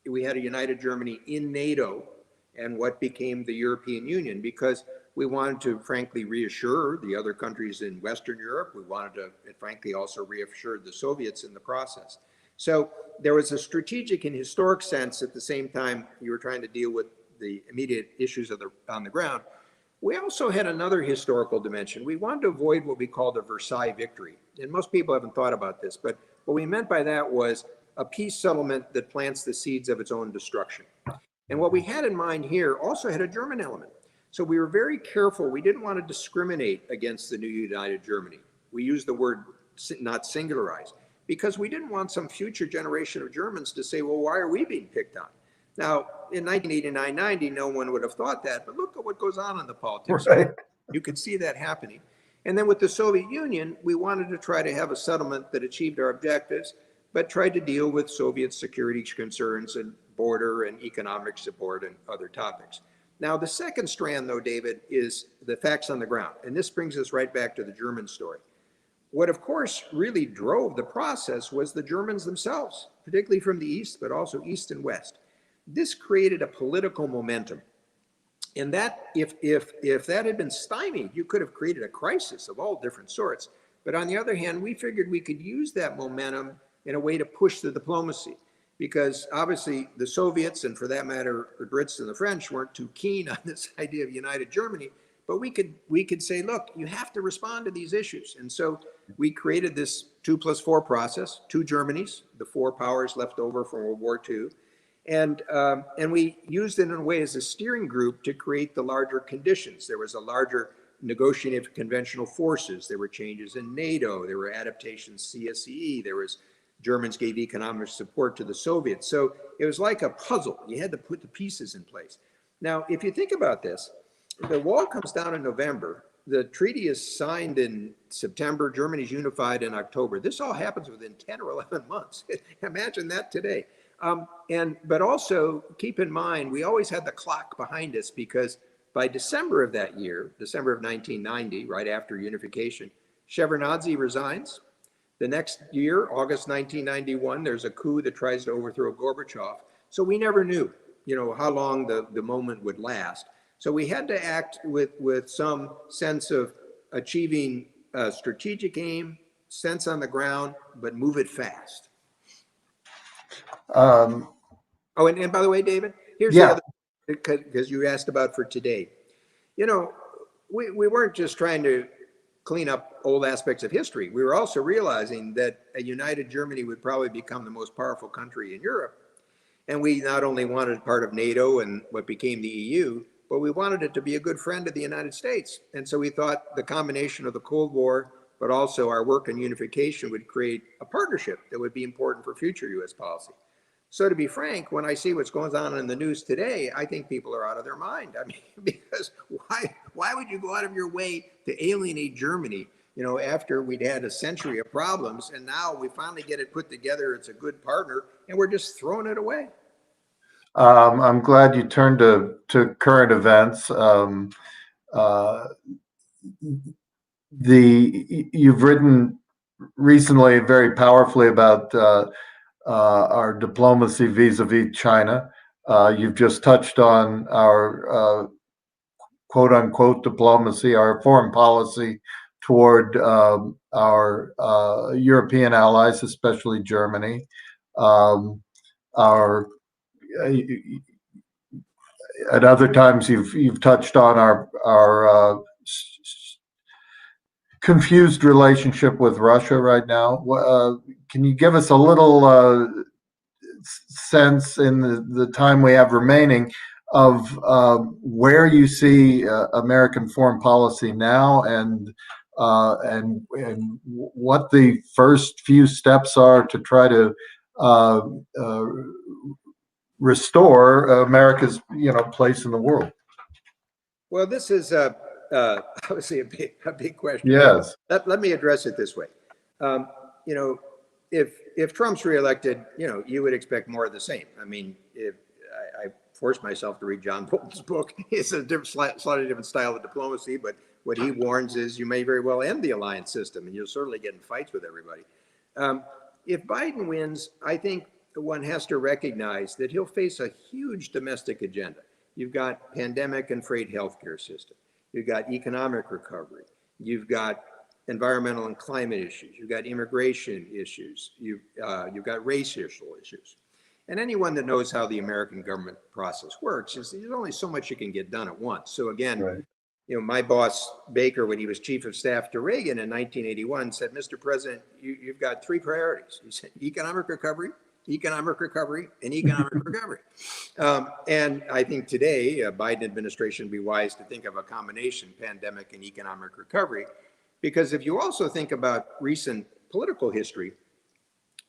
we had a united Germany in NATO and what became the European Union, because we wanted to frankly reassure the other countries in Western Europe. We wanted to, frankly, also reassure the Soviets in the process. So there was a strategic and historic sense. At the same time, you were trying to deal with the immediate issues on the ground. We also had another historical dimension. We wanted to avoid what we call the Versailles victory. And most people haven't thought about this, but what we meant by that was a peace settlement that plants the seeds of its own destruction. And what we had in mind here also had a German element. So we were very careful. We didn't want to discriminate against the new united Germany. We used the word not singularize because we didn't want some future generation of Germans to say, well, why are we being picked on? Now, in 1989-90, no one would have thought that, but look at what goes on in the politics. Right. You could see that happening. And then with the Soviet Union, we wanted to try to have a settlement that achieved our objectives, but tried to deal with Soviet security concerns and border and economic support and other topics. Now, the second strand, though, David, is the facts on the ground. And this brings us right back to the German story. What, of course, really drove the process was the Germans themselves, particularly from the East, but also East and West. This created a political momentum. And that, if that had been stymied, you could have created a crisis of all different sorts. But on the other hand, we figured we could use that momentum in a way to push the diplomacy. Because obviously the Soviets, and for that matter, the Brits and the French, weren't too keen on this idea of united Germany. But we could say, look, you have to respond to these issues. And so we created this 2+4 process, 2 Germanys, the 4 powers left over from World War II. And we used it in a way as a steering group to create the larger conditions. There was a larger negotiating of conventional forces. There were changes in NATO. There were adaptations CSCE. There was Germans gave economic support to the Soviets. So it was like a puzzle. You had to put the pieces in place. Now, if you think about this, the wall comes down in November. The treaty is signed in September. Germany's unified in October. This all happens within 10 or 11 months. Imagine that today. But also keep in mind, we always had the clock behind us because by December of that year, December of 1990, right after unification, Shevardnadze resigns. The next year, August 1991, there's a coup that tries to overthrow Gorbachev. So we never knew, how long the moment would last. So we had to act with some sense of achieving a strategic aim, sense on the ground, but move it fast. And by the way, David, here's the other, because you asked about for today. We weren't just trying to clean up old aspects of history. We were also realizing that a united Germany would probably become the most powerful country in Europe. And we not only wanted part of NATO and what became the EU, but we wanted it to be a good friend of the United States. And so we thought the combination of the Cold War, but also our work on unification would create a partnership that would be important for future U.S. policy. So to be frank, when I see what's going on in the news today, I think people are out of their mind. I mean, because why would you go out of your way to alienate Germany, after we'd had a century of problems, and now we finally get it put together, it's a good partner, and we're just throwing it away. I'm glad you turned to current events. You've written recently very powerfully about our diplomacy vis-a-vis China. You've just touched on our quote-unquote diplomacy, our foreign policy toward our European allies, especially Germany. At other times, you've touched on our confused relationship with Russia right now. Can you give us a little sense in the time we have remaining of where you see American foreign policy now, and what the first few steps are to try to restore America's place in the world? Well, this is obviously a big question. Yes. Let me address it this way. If Trump's reelected, you would expect more of the same. I mean, if I forced myself to read John Bolton's book, it's a slightly different style of diplomacy, but what he warns is you may very well end the alliance system, and you'll certainly get in fights with everybody. If Biden wins, I think one has to recognize that he'll face a huge domestic agenda. You've got pandemic and freight healthcare system. You've got economic recovery. You've got environmental and climate issues. You've got immigration issues. You've got racial issues. And anyone that knows how the American government process works is there's only so much you can get done at once. So again, my boss Baker, when he was chief of staff to Reagan in 1981, said, "Mr. President, you've got three priorities." He said, economic recovery, and economic recovery. And I think today, Biden administration would be wise to think of a combination, pandemic and economic recovery, because if you also think about recent political history,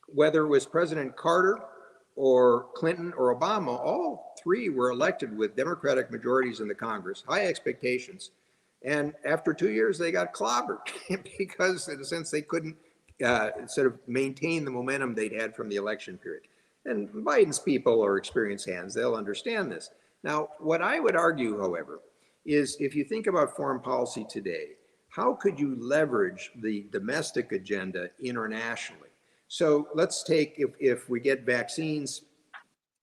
whether it was President Carter or Clinton or Obama, all three were elected with Democratic majorities in the Congress, high expectations. And after 2 years, they got clobbered because in a sense they couldn't sort of maintain the momentum they'd had from the election period. And Biden's people are experienced hands, they'll understand this. Now, what I would argue, however, is if you think about foreign policy today, how could you leverage the domestic agenda internationally? So let's take, if we get vaccines,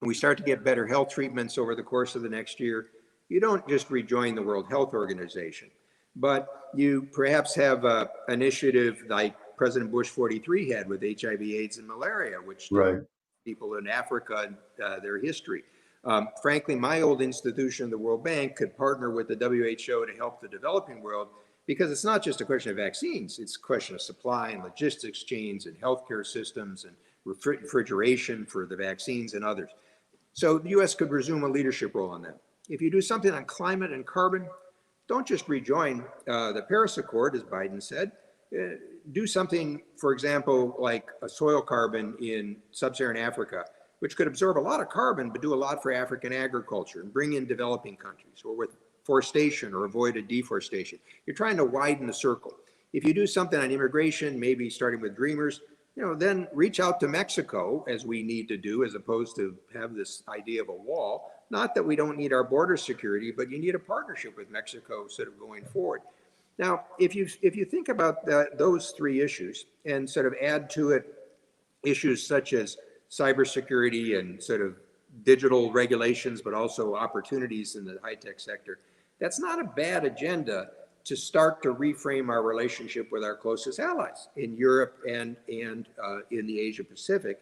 we start to get better health treatments over the course of the next year, you don't just rejoin the World Health Organization, but you perhaps have an initiative like President Bush 43 had with HIV, AIDS, and malaria, which people in Africa and their history. Frankly, my old institution, the World Bank, could partner with the WHO to help the developing world, because it's not just a question of vaccines, it's a question of supply and logistics chains and healthcare systems and refrigeration for the vaccines and others. So the US could resume a leadership role on that. If you do something on climate and carbon, don't just rejoin the Paris Accord, as Biden said. Do something, for example, like a soil carbon in sub-Saharan Africa, which could absorb a lot of carbon, but do a lot for African agriculture and bring in developing countries, or with forestation or avoided deforestation. You're trying to widen the circle. If you do something on immigration, maybe starting with Dreamers, then reach out to Mexico, as we need to do, as opposed to have this idea of a wall. Not that we don't need our border security, but you need a partnership with Mexico sort of going forward. Now, if you think about those three issues and sort of add to it issues such as cybersecurity and sort of digital regulations, but also opportunities in the high-tech sector, that's not a bad agenda to start to reframe our relationship with our closest allies in Europe and in the Asia Pacific.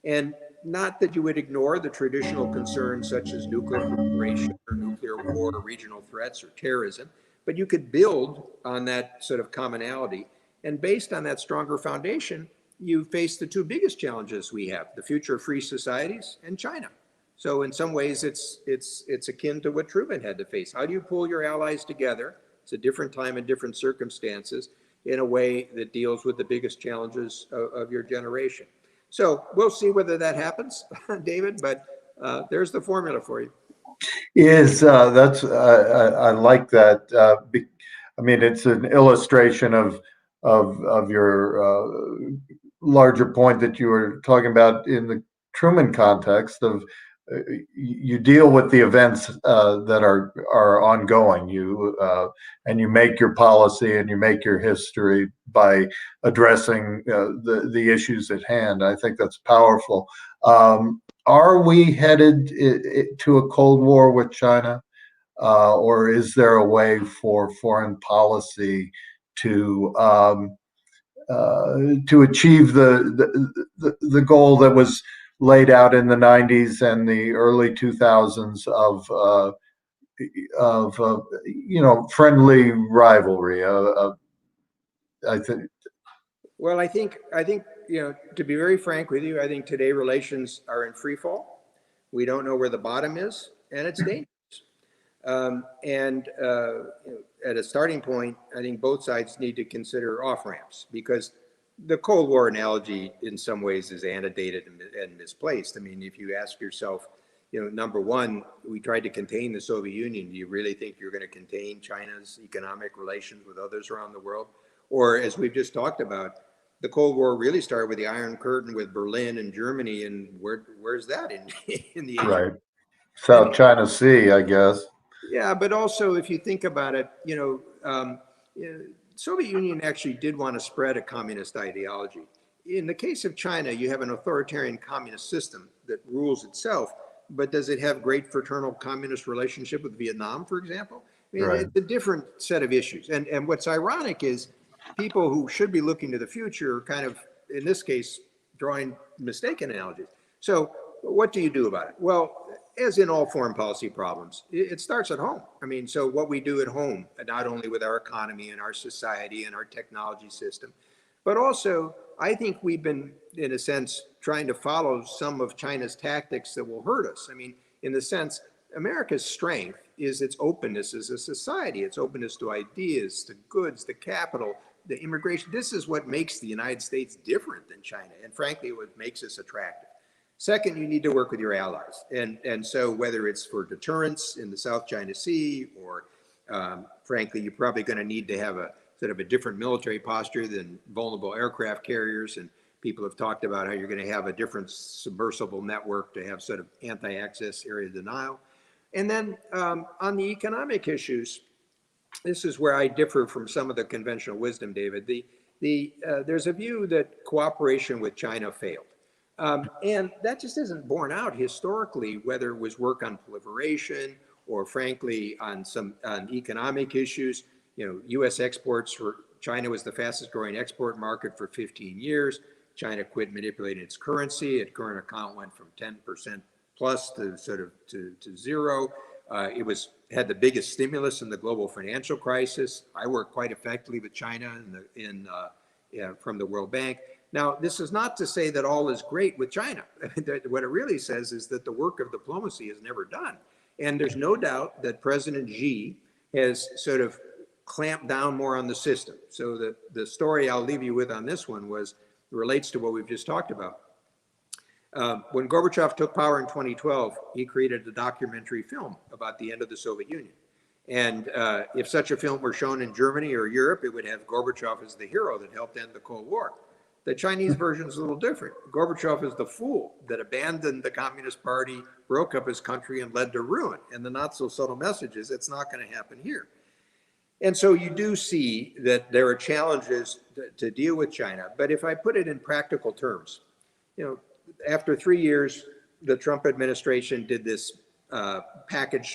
And not that you would ignore the traditional concerns such as nuclear proliferation or nuclear war or regional threats or terrorism, but you could build on that sort of commonality. And based on that stronger foundation, you face the two biggest challenges we have, the future of free societies and China. So in some ways, it's akin to what Truman had to face. How do you pull your allies together? It's a different time and different circumstances in a way that deals with the biggest challenges of your generation. So we'll see whether that happens, David, but there's the formula for you. I like that. I mean, it's an illustration of your larger point that you were talking about in the Truman context of you deal with the events that are ongoing. And you make your policy and you make your history by addressing the issues at hand. I think that's powerful. Are we headed to a Cold War with China, or is there a way for foreign policy to achieve the goal that was laid out in the 90s and the early 2000s of friendly rivalry? I think. Well, I think to be very frank with you, I think today relations are in free fall. We don't know where the bottom is, and it's dangerous. At a starting point, I think both sides need to consider off ramps, because the Cold War analogy in some ways is antidated and misplaced. I mean, if you ask yourself, number one, we tried to contain the Soviet Union. Do you really think you're going to contain China's economic relations with others around the world? Or, as we've just talked about, the Cold War really started with the Iron Curtain with Berlin and Germany, and where's that in the Asian? Right. South China Sea, I guess. Yeah, but also if you think about it, Soviet Union actually did want to spread a communist ideology. In the case of China, you have an authoritarian communist system that rules itself, but does it have great fraternal communist relationship with Vietnam, for example? I mean, Right. It's a different set of issues. And what's ironic is people who should be looking to the future are kind of, in this case, drawing mistaken analogies. So what do you do about it? Well, as in all foreign policy problems, it starts at home. I mean, so what we do at home, not only with our economy and our society and our technology system, but also I think we've been, in a sense, trying to follow some of China's tactics that will hurt us. I mean, in the sense, America's strength is its openness as a society, its openness to ideas, to goods, to capital, the immigration. This is what makes the United States different than China, and frankly, what makes us attractive. Second, you need to work with your allies. And so whether it's for deterrence in the South China Sea, or frankly, you're probably going to need to have a sort of a different military posture than vulnerable aircraft carriers. And people have talked about how you're going to have a different submersible network to have sort of anti-access area denial. And then on the economic issues, this is where I differ from some of the conventional wisdom, David. There's a view that cooperation with China failed. And that just isn't borne out historically, whether it was work on proliferation or frankly on economic issues. You know, U.S. exports were, China was the fastest growing export market for 15 years. China quit manipulating its currency. Its current account went from 10% plus to sort of to zero. It had the biggest stimulus in the global financial crisis. I worked quite effectively with China from the World Bank. Now, this is not to say that all is great with China. What it really says is that the work of diplomacy is never done. And there's no doubt that President Xi has sort of clamped down more on the system. So the story I'll leave you with on this one relates to what we've just talked about. When Gorbachev took power in 2012, he created a documentary film about the end of the Soviet Union. And if such a film were shown in Germany or Europe, it would have Gorbachev as the hero that helped end the Cold War. The Chinese version is a little different. Gorbachev is the fool that abandoned the Communist Party, broke up his country, and led to ruin. And the not so subtle message is it's not going to happen here. And so you do see that there are challenges to deal with China. But if I put it in practical terms, you know, after 3 years, the Trump administration did this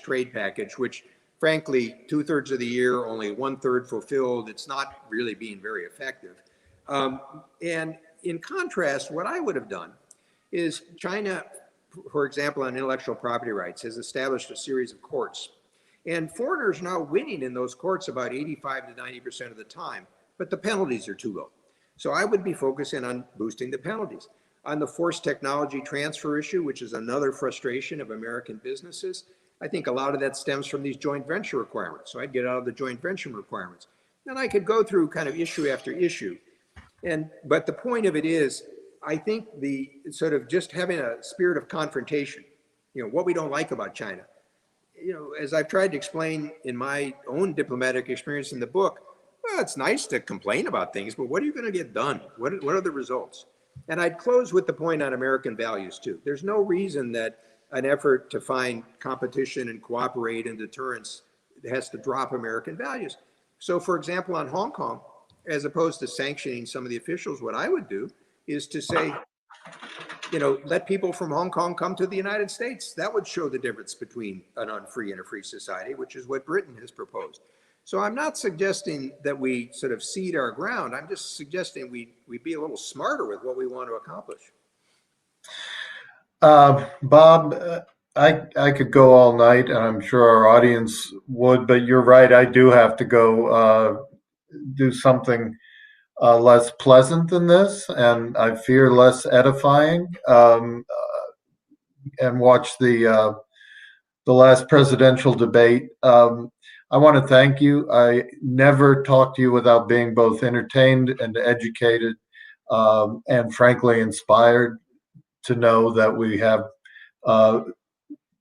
trade package, which frankly, 2/3 of the year, only 1/3 fulfilled. It's not really being very effective. And in contrast, what I would have done is China, for example, on intellectual property rights, has established a series of courts. And foreigners are now winning in those courts about 85 to 90% of the time, but the penalties are too low. So I would be focusing on boosting the penalties. On the forced technology transfer issue, which is another frustration of American businesses, I think a lot of that stems from these joint venture requirements. So I'd get out of the joint venture requirements. And I could go through kind of issue after issue. But the point of it is, I think the sort of just having a spirit of confrontation, you know, what we don't like about China. You know, as I've tried to explain in my own diplomatic experience in the book, well, it's nice to complain about things, but what are you going to get done? What are the results? And I'd close with the point on American values too. There's no reason that an effort to find competition and cooperate and deterrence has to drop American values. So for example, on Hong Kong, as opposed to sanctioning some of the officials, what I would do is to say, you know, let people from Hong Kong come to the United States. That would show the difference between an unfree and a free society, which is what Britain has proposed. So I'm not suggesting that we sort of cede our ground. I'm just suggesting we be a little smarter with what we want to accomplish. Bob, I could go all night, and I'm sure our audience would, but you're right. I do have to go do something less pleasant than this, and I fear less edifying, and watch the last presidential debate. I want to thank you. I never talk to you without being both entertained and educated, and frankly inspired to know that we have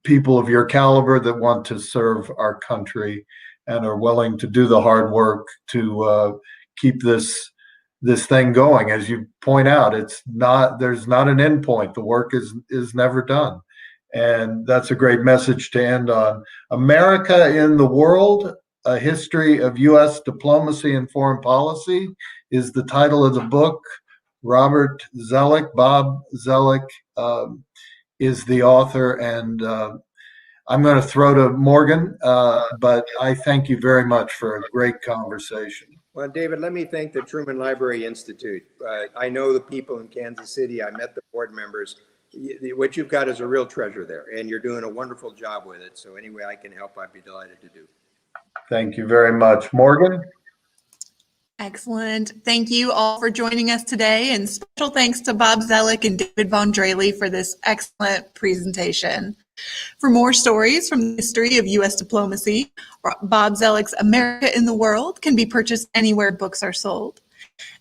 people of your caliber that want to serve our country and are willing to do the hard work to keep this thing going. As you point out, there's not an end point. The work is never done. And that's a great message to end on. America in the World, A History of U.S. Diplomacy and Foreign Policy is the title of the book. Robert Zoellick, Bob Zoellick, is the author. And I'm going to throw to Morgan, but I thank you very much for a great conversation. Well, David, let me thank the Truman Library Institute. I know the people in Kansas City. I met the board members. what you've got is a real treasure there, and you're doing a wonderful job with it. So any way I can help, I'd be delighted to do. Thank you very much. Morgan? Excellent. Thank you all for joining us today, and special thanks to Bob Zoellick and David Von Drehle for this excellent presentation. For more stories from the history of U.S. diplomacy, Bob Zoellick's America in the World can be purchased anywhere books are sold.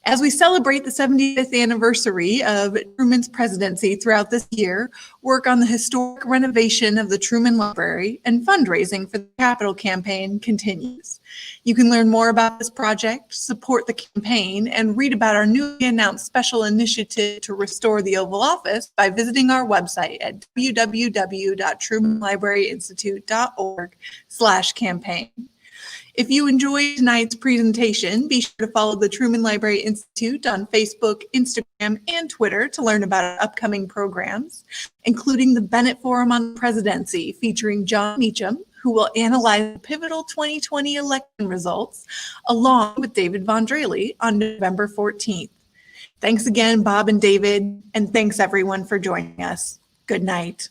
As we celebrate the 75th anniversary of Truman's presidency throughout this year, work on the historic renovation of the Truman Library and fundraising for the Capitol campaign continues. You can learn more about this project, support the campaign, and read about our newly announced special initiative to restore the Oval Office by visiting our website at www.trumanlibraryinstitute.org/campaign. If you enjoyed tonight's presentation, be sure to follow the Truman Library Institute on Facebook, Instagram, and Twitter to learn about our upcoming programs, including the Bennett Forum on Presidency featuring John Meacham, who will analyze the pivotal 2020 election results, along with David Von Drehle on November 14th. Thanks again, Bob and David, and thanks everyone for joining us. Good night.